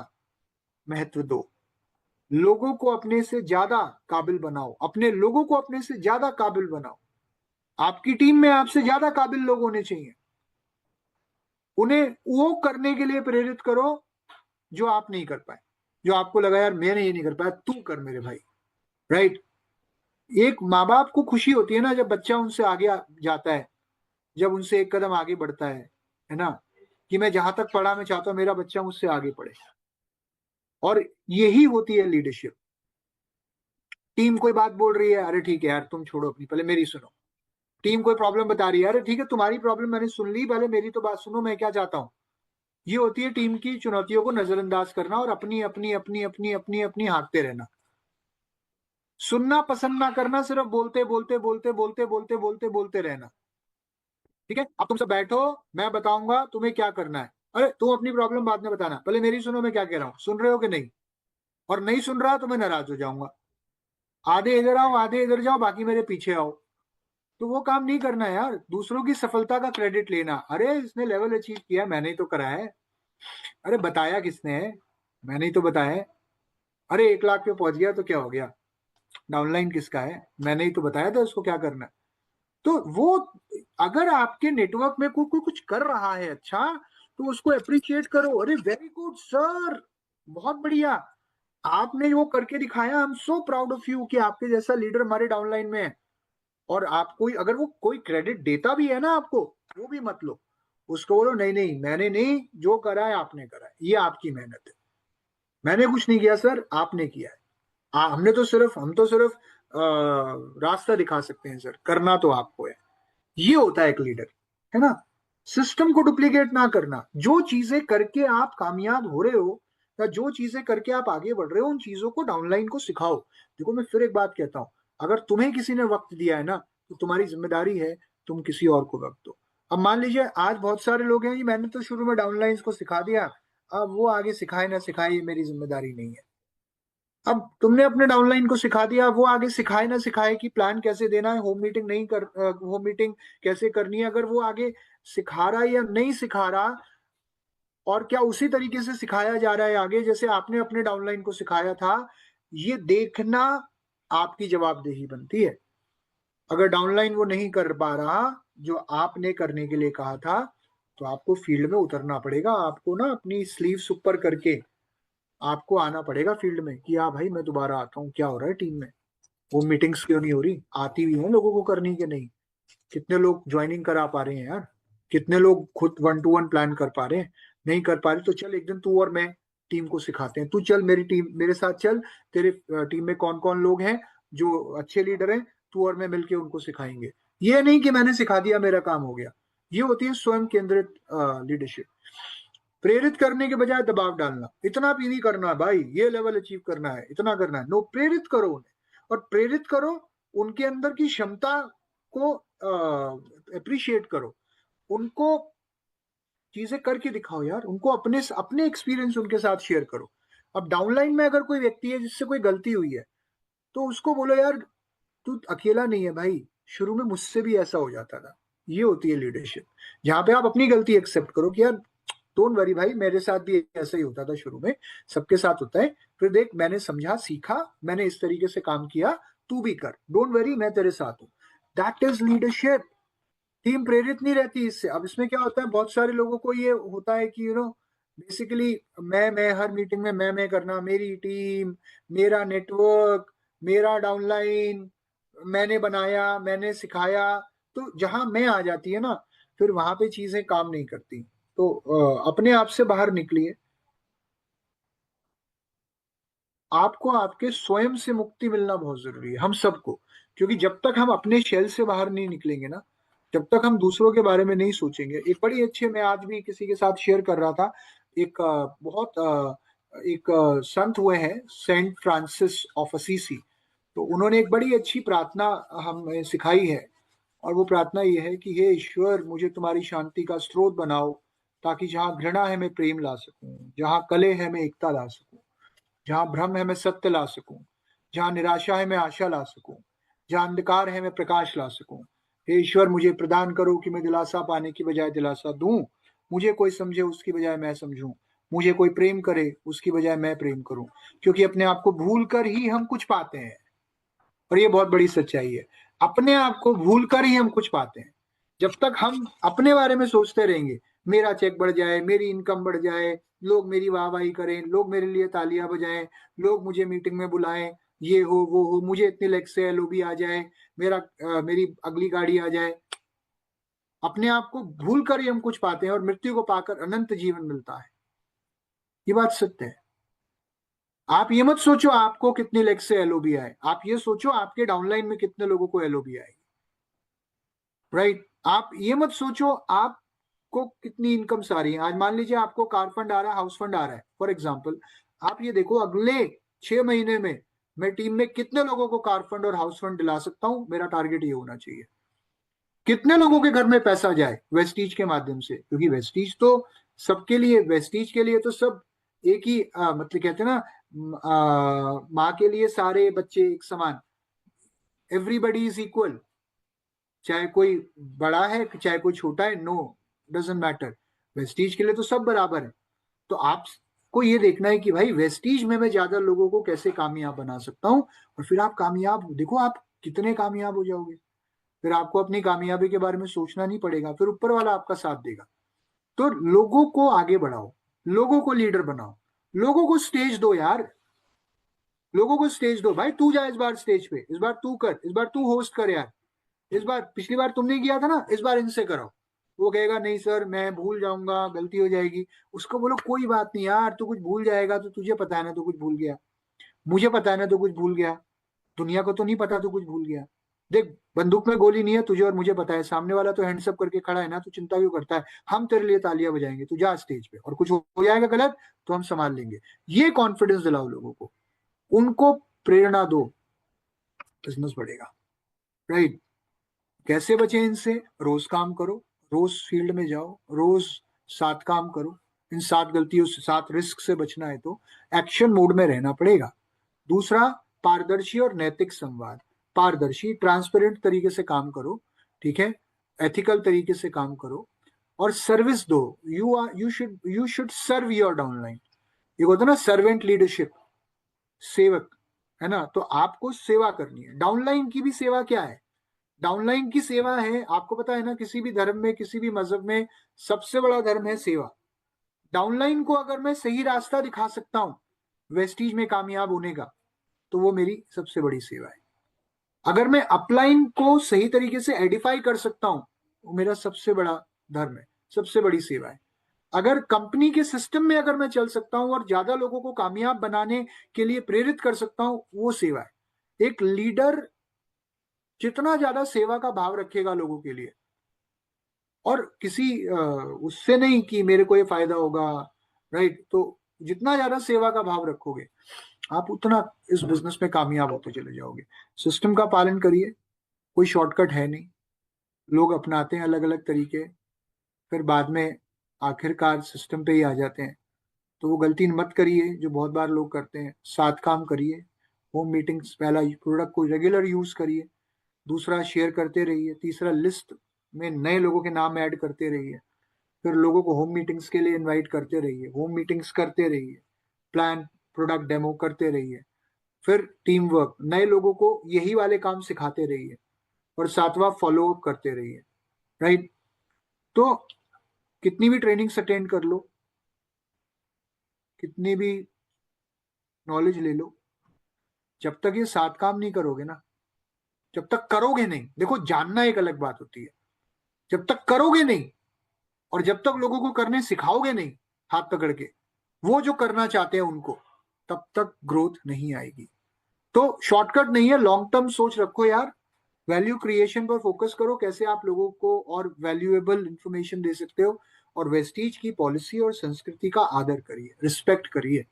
महत्व दो, लोगों को अपने से ज्यादा काबिल बनाओ, अपने लोगों को अपने से ज्यादा काबिल बनाओ। आपकी टीम में आपसे ज्यादा काबिल लोग होने चाहिए, उन्हें वो करने के लिए प्रेरित करो जो आप नहीं कर पाए, जो आपको लगा यार मैंने ये नहीं कर पाया, तू कर मेरे भाई, राइट। एक माँ बाप को खुशी होती है ना जब बच्चा उनसे आगे जाता है, जब उनसे एक कदम आगे बढ़ता है ना, कि मैं जहां तक पढ़ा मैं चाहता हूं मेरा बच्चा मुझसे आगे पढ़े। और यही होती है लीडरशिप। टीम कोई बात बोल रही है, अरे ठीक है यार तुम छोड़ो अपनी, पहले मेरी सुनो, टीम कोई प्रॉब्लम बता रही है, अरे ठीक है तुम्हारी प्रॉब्लम मैंने सुन ली, पहले मेरी तो बात सुनो, मैं क्या चाहता हूँ। ये होती है टीम की चुनौतियों को नजरअंदाज करना और अपनी अपनी अपनी अपनी अपनी अपनी हाँकते रहना। सुनना पसंद ना करना, सिर्फ बोलते बोलते बोलते बोलते बोलते बोलते बोलते रहना। ठीक है, अब तुम सब बैठो, मैं बताऊंगा तुम्हें क्या करना है। अरे तुम अपनी प्रॉब्लम बाद में बताना, पहले मेरी सुनो, मैं क्या कह रहा हूँ, सुन रहे हो कि नहीं। और नहीं सुन रहा तो मैं नाराज हो जाऊंगा। आधे इधर आओ आधे इधर जाओ, बाकी मेरे पीछे आओ। तो वो काम नहीं करना है यार, दूसरों की सफलता का क्रेडिट लेना, अरे इसने लेवल अचीव किया मैंने ही तो करा है। अरे बताया किसने है, मैंने ही तो बताया है। अरे 1 लाख पे पहुंच गया तो क्या हो गया, डाउनलाइन किसका है, मैंने ही तो बताया था उसको क्या करना है। तो वो, अगर आपके नेटवर्क में कोई कुछ कर रहा है अच्छा, तो उसको अप्रिशिएट करो, अरे वेरी गुड सर, बहुत बढ़िया, आपने वो करके दिखाया, I am so proud of you कि आपके जैसा लीडर हमारे डाउनलाइन में है। और आपको अगर वो कोई क्रेडिट देता भी है ना आपको, वो भी मत लो, उसको बोलो नहीं नहीं मैंने नहीं, जो करा है आपने करा है, ये आपकी मेहनत है, मैंने कुछ नहीं किया सर, आपने किया है। हम तो सिर्फ रास्ता दिखा सकते हैं सर, करना तो आपको है। ये होता है एक लीडर, है ना। सिस्टम को डुप्लीकेट ना करना, जो चीजें करके आप कामयाब हो रहे हो या जो चीजें करके आप आगे बढ़ रहे हो, उन चीजों को डाउनलाइन को सिखाओ। देखो मैं फिर एक बात कहता हूं, अगर तुम्हें किसी ने वक्त दिया है ना, तो तुम्हारी जिम्मेदारी है तुम किसी और को वक्त दो। अब मान लीजिए आज बहुत सारे लोग हैं, मैंने तो शुरू में डाउनलाइन को सिखा दिया, अब वो आगे सिखाए ना सिखाए ये मेरी जिम्मेदारी नहीं है। अब तुमने अपने डाउनलाइन को सिखा दिया, वो आगे सिखाए ना सिखाए कि प्लान कैसे देना है, होम मीटिंग कैसे करनी है, अगर वो आगे सिखा रहा है या नहीं सिखा रहा, और क्या उसी तरीके से सिखाया जा रहा है आगे जैसे आपने अपने डाउनलाइन को सिखाया था, ये देखना आपकी जवाबदेही बनती है। अगर डाउनलाइन वो नहीं कर पा रहा जो आपने करने के लिए कहा था, तो आपको फील्ड में उतरना पड़ेगा, आपको ना अपनी स्लीव्स ऊपर करके आपको आना पड़ेगा फील्ड में कि हाँ भाई मैं दोबारा आता हूँ, क्या हो रहा है टीम में, वो मीटिंग्स क्यों नहीं हो रही, आती हुई है लोगों को करनी कि नहीं, कितने लोग ज्वाइनिंग करा पा रहे हैं यार, कितने लोग खुद 1 to 1 प्लान कर पा रहे हैं, नहीं कर पा रहे तो चल एक दिन तू और मैं टीम को सिखाते हैं, तू चल मेरी टीम मेरे साथ चल, तेरे टीम में कौन कौन लोग हैं जो अच्छे लीडर हैं, तू और मैं मिलके उनको सिखाएंगे। ये नहीं कि मैंने सिखा दिया मेरा काम हो गया, ये होती है स्वयं केंद्रित लीडरशिप। प्रेरित करने के बजाय दबाव डालना, इतना भी नहीं करना भाई, ये लेवल अचीव करना है, इतना करना है, नो, प्रेरित करो उन्हें, और प्रेरित करो, उनके अंदर की क्षमता को अप्रिशिएट करो, उनको चीजें करके दिखाओ यार, उनको अपने अपने एक्सपीरियंस उनके साथ शेयर करो। अब डाउनलाइन में अगर कोई व्यक्ति है जिससे कोई गलती हुई है, तो उसको बोलो यार तू अकेला नहीं है भाई, शुरू में मुझसे भी ऐसा हो जाता था। ये होती है लीडरशिप, जहां पे आप अपनी गलती एक्सेप्ट करो कि यार डोंट वरी भाई, मेरे साथ भी ऐसा ही होता था शुरू में, सबके साथ होता है, फिर देख मैंने समझा सीखा, मैंने इस तरीके से काम किया, तू भी कर, डोंट वरी मैं तेरे साथ हूं। That is leadership. टीम प्रेरित नहीं रहती इससे। अब इसमें क्या होता है, बहुत सारे लोगों को ये होता है कि बेसिकली मैं हर मीटिंग में मैं करना, मेरी टीम, मेरा नेटवर्क, मेरा डाउनलाइन, मैंने बनाया मैंने सिखाया, तो जहां मैं आ जाती है ना, फिर वहां पे चीजें काम नहीं करती। तो अपने आप से बाहर निकलिए, आपको आपके स्वयं से मुक्ति मिलना बहुत जरूरी है हम सबको, क्योंकि जब तक हम अपने शेल से बाहर नहीं निकलेंगे ना, जब तक हम दूसरों के बारे में नहीं सोचेंगे। एक बड़ी अच्छी, मैं आज भी किसी के साथ शेयर कर रहा था, एक एक संत हुए हैं सेंट फ्रांसिस ऑफ असीसी, तो उन्होंने एक बड़ी अच्छी प्रार्थना हमें सिखाई है, और वो प्रार्थना ये है कि हे ईश्वर मुझे तुम्हारी शांति का स्रोत बनाओ, ताकि जहाँ घृणा है मैं प्रेम ला सकूं, जहाँ कलह है मैं एकता ला सकूं, जहां भ्रम है मैं सत्य ला सकूं, जहां निराशा है मैं आशा ला सकूं, जहां अंधकार है मैं प्रकाश ला सकूं। हे ईश्वर मुझे प्रदान करो कि मैं दिलासा पाने की बजाय दिलासा दूं, मुझे कोई समझे उसकी बजाय मैं समझूं, मुझे कोई प्रेम करे उसकी बजाय मैं प्रेम करूं, क्योंकि अपने आप को भूल कर ही हम कुछ पाते हैं। और ये बहुत बड़ी सच्चाई है, अपने आप को भूल कर ही हम कुछ पाते हैं। जब तक हम अपने बारे में सोचते रहेंगे, मेरा चेक बढ़ जाए, मेरी इनकम बढ़ जाए, लोग मेरी वाहवाही करें, लोग मेरे लिए तालियां बजाएं, लोग मुझे मीटिंग में बुलाएं, ये हो वो हो, मुझे इतने लाइक से एलओबी आ जाए, मेरी अगली गाड़ी आ जाए, अपने आप को भूल कर ही हम कुछ पाते हैं, और मृत्यु को पाकर अनंत जीवन मिलता है। ये बात सत्य है। आप ये मत सोचो आपको कितनी लेग से एलओबी आए, आप ये सोचो आपके डाउनलाइन में कितने लोगों को एलओबी आए। राइट। आप ये मत सोचो आपको कितनी इनकम्स आ रही है। आज मान लीजिए आपको कार फंड आ रहा है, हाउस फंड आ रहा है फॉर एग्जाम्पल। आप ये देखो अगले 6 महीने में मैं टीम में कितने लोगों को कार फंड और हाउस फंड दिला सकता हूं। मेरा टारगेट ये होना चाहिए। कितने लोगों के घर में पैसा जाए वेस्टीज के माध्यम से, क्योंकि वेस्टीज तो सबके लिए, वेस्टीज के लिए तो सब एक ही मतलब कहते हैं ना, माँ के लिए सारे बच्चे एक समान, एवरीबडी इज इक्वल। चाहे कोई बड़ा है चाहे कोई छोटा है, नो डजेंट मैटर। वेस्टीज के लिए तो सब बराबर है। तो आपको ये देखना है कि भाई वेस्टीज में मैं ज्यादा लोगों को कैसे कामयाब बना सकता हूँ। और फिर आप कामयाब देखो आप कितने कामयाब हो जाओगे। फिर आपको अपनी कामयाबी के बारे में सोचना नहीं पड़ेगा, फिर ऊपर वाला आपका साथ देगा। तो लोगों को आगे बढ़ाओ, लोगों को लीडर बनाओ, लोगों को स्टेज दो यार। लोगों को स्टेज दो भाई, तू जा इस बार स्टेज पे, इस बार तू कर, इस बार तू होस्ट कर यार। इस बार, पिछली बार तुमने किया था ना, इस बार इनसे करो। वो कहेगा नहीं सर मैं भूल जाऊंगा, गलती हो जाएगी। उसको बोलो कोई बात नहीं यार, तू कुछ भूल जाएगा तो तुझे पता है ना तू कुछ भूल गया, मुझे पता है ना तू कुछ भूल गया, दुनिया को तो नहीं पता तू कुछ भूल गया। देख बंदूक में गोली नहीं है, तुझे और मुझे पता है, सामने वाला तो हैंड्स अप करके खड़ा है ना, तू चिंता क्यों करता है। हम तेरे लिए तालियां बजाएंगे, तू जा स्टेज पे, और कुछ हो जाएगा गलत तो हम संभाल लेंगे। ये कॉन्फिडेंस दिलाओ लोगों को, उनको प्रेरणा दो, बिजनेस बढ़ेगा। राइट। कैसे बचे इनसे? रोज काम करो, रोज फील्ड में जाओ, रोज 7 काम करो। इन 7 गलतियों से, 7 रिस्क से बचना है तो एक्शन मोड में रहना पड़ेगा। दूसरा, पारदर्शी और नैतिक संवाद। पारदर्शी ट्रांसपेरेंट तरीके से काम करो, ठीक है, एथिकल तरीके से काम करो, और सर्विस दो। You should serve your downline. ये होता है ना सर्वेंट लीडरशिप, सेवक, है ना। तो आपको सेवा करनी है। डाउनलाइन की भी सेवा क्या है? डाउनलाइन की सेवा है, आपको पता है ना, किसी भी धर्म में, किसी भी मजहब में सबसे बड़ा धर्म है सेवा। डाउनलाइन को अगर मैं सही रास्ता दिखा सकता हूं वेस्टीज में कामयाब होने का, तो वो मेरी सबसे बड़ी सेवा है। अगर मैं अपलाइन को सही तरीके से एडिफाई कर सकता हूं, वो मेरा सबसे बड़ा धर्म है, सबसे बड़ी सेवा है। अगर कंपनी के सिस्टम में अगर मैं चल सकता हूं और ज्यादा लोगों को कामयाब बनाने के लिए प्रेरित कर सकता हूं, वो सेवा है। एक लीडर जितना ज्यादा सेवा का भाव रखेगा लोगों के लिए, और किसी उससे नहीं कि मेरे को ये फायदा होगा, राइट, तो जितना ज्यादा सेवा का भाव रखोगे आप उतना इस बिजनेस में कामयाब होते चले जाओगे। सिस्टम का पालन करिए, कोई शॉर्टकट है नहीं। लोग अपनाते हैं अलग अलग तरीके, फिर बाद में आखिरकार सिस्टम पे ही आ जाते हैं। तो वो गलती मत करिए जो बहुत बार लोग करते हैं। 7 काम करिए, होम मीटिंग्स, पहला प्रोडक्ट को रेगुलर यूज करिए, दूसरा शेयर करते रहिए, तीसरा लिस्ट में नए लोगों के नाम ऐड करते रहिए, फिर लोगों को होम मीटिंग्स के लिए इनवाइट करते रहिए, होम मीटिंग्स करते रहिए, प्लान प्रोडक्ट डेमो करते रहिए, फिर टीम वर्क, नए लोगों को यही वाले काम सिखाते रहिए, और 7वां फॉलो अप करते रहिए। राइट। तो कितनी भी ट्रेनिंग्स अटेंड कर लो, कितनी भी नॉलेज ले लो, जब तक ये 7 काम नहीं करोगे ना, जब तक करोगे नहीं, देखो जानना एक अलग बात होती है, जब तक करोगे नहीं और जब तक लोगों को करने सिखाओगे नहीं हाथ पकड़ के, वो जो करना चाहते हैं उनको, तब तक ग्रोथ नहीं आएगी। तो शॉर्टकट नहीं है, लॉन्ग टर्म सोच रखो यार। वैल्यू क्रिएशन पर फोकस करो, कैसे आप लोगों को और वैल्यूएबल इंफॉर्मेशन दे सकते हो, और वेस्टीज की पॉलिसी और संस्कृति का आदर करिए, रिस्पेक्ट करिए।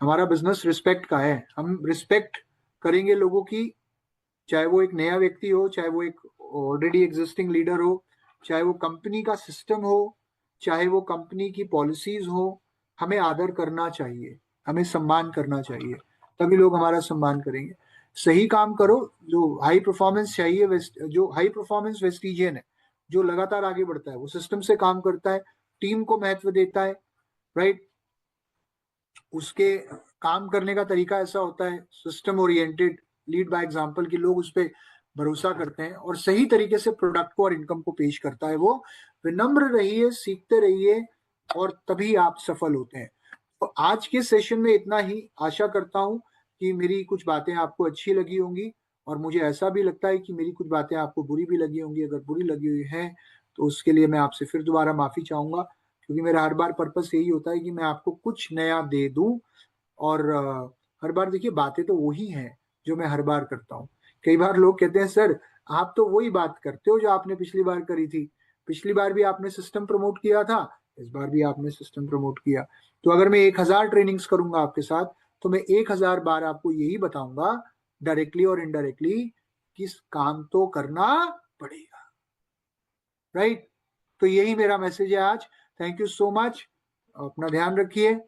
हमारा बिजनेस रिस्पेक्ट का है, हम रिस्पेक्ट करेंगे लोगों की, चाहे वो एक नया व्यक्ति हो, चाहे वो एक ऑलरेडी एग्जिस्टिंग लीडर हो, चाहे वो कंपनी का सिस्टम हो, चाहे वो कंपनी की पॉलिसीज हो। हमें आदर करना चाहिए, हमें सम्मान करना चाहिए, तभी लोग हमारा सम्मान करेंगे। सही काम करो, जो हाई परफॉर्मेंस चाहिए, जो हाई परफॉर्मेंस वेस्टिजियन है, जो लगातार आगे बढ़ता है, वो सिस्टम से काम करता है, टीम को महत्व देता है, राइट। उसके काम करने का तरीका ऐसा होता है system oriented, lead by example, कि लोग उस पर भरोसा करते हैं और सही तरीके से प्रोडक्ट को और इनकम को पेश करता है वो। विनम्र रहिए, सीखते रहिए, और तभी आप सफल होते हैं। तो आज के सेशन में इतना ही। आशा करता हूं कि मेरी कुछ बातें आपको अच्छी लगी होंगी, और मुझे ऐसा भी लगता है कि मेरी कुछ बातें आपको बुरी भी लगी होंगी। अगर बुरी लगी हुई है तो उसके लिए मैं आपसे फिर दोबारा माफी चाहूंगा, क्योंकि मेरा हर बार पर्पस यही होता है कि मैं आपको कुछ नया दे दूं। और हर बार देखिए बातें तो वही हैं जो मैं हर बार करता हूँ। कई बार लोग कहते हैं सर आप तो वही बात करते हो जो आपने पिछली बार करी थी। पिछली बार भी आपने सिस्टम प्रमोट किया था, इस बार भी आपने सिस्टम प्रमोट किया। तो अगर मैं 1000 ट्रेनिंग्स करूंगा आपके साथ, तो मैं 1000 बार आपको यही बताऊंगा डायरेक्टली और इनडायरेक्टली कि काम तो करना पड़ेगा, राइट। तो यही मेरा मैसेज है आज। Thank you so much. अपना ध्यान रखिए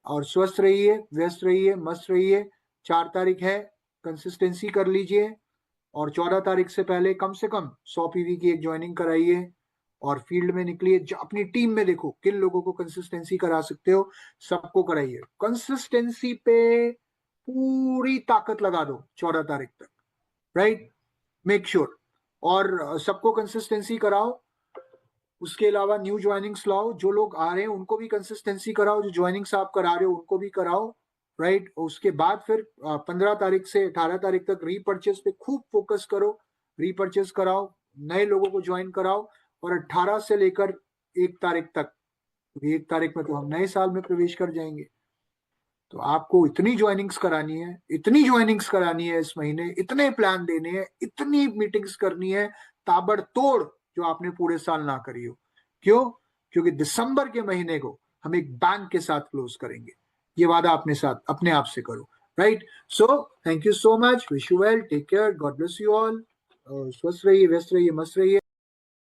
और स्वस्थ रहिए, व्यस्त रहिए, मस्त रहिए। 4 तारीख है, कंसिस्टेंसी कर लीजिए और 14 तारीख से पहले कम से कम 100 PV की एक ज्वाइनिंग कराइए और फील्ड में निकलिए। अपनी टीम में देखो किन लोगों को कंसिस्टेंसी करा सकते हो, सबको कराइए। कंसिस्टेंसी पे पूरी ताकत लगा दो 14 तारीख तक, राइट। मेक श्योर और सबको कंसिस्टेंसी कराओ। उसके अलावा न्यू ज्वाइनिंग्स लाओ, जो लोग आ रहे हैं उनको भी कंसिस्टेंसी कराओ, जो ज्वाइनिंग्स आप करा रहे हो उनको भी कराओ, राइट। उसके बाद फिर 15 तारीख से 18 तारीख तक रीपर्चेस पे खूब फोकस करो, रीपर्चेस कराओ, नए लोगों को ज्वाइन कराओ। और 18 से लेकर 1 तारीख तक, 1 तारीख में तो हम नए साल में प्रवेश कर जाएंगे, तो आपको इतनी ज्वाइनिंग्स करानी है, इतनी ज्वाइनिंग्स करानी है इस महीने, इतने प्लान देने हैं, इतनी मीटिंग्स करनी है ताबड़तोड़, जो आपने पूरे साल ना करी हो। क्यों? क्योंकि दिसंबर के महीने को हम एक बैंक के साथ क्लोज करेंगे। ये वादा अपने साथ अपने आप से करो, right. So thank you so much, wish you well, take care, God bless you all. स्वस्थ रहिए, व्यस्त रहिए, मस्त रहिए।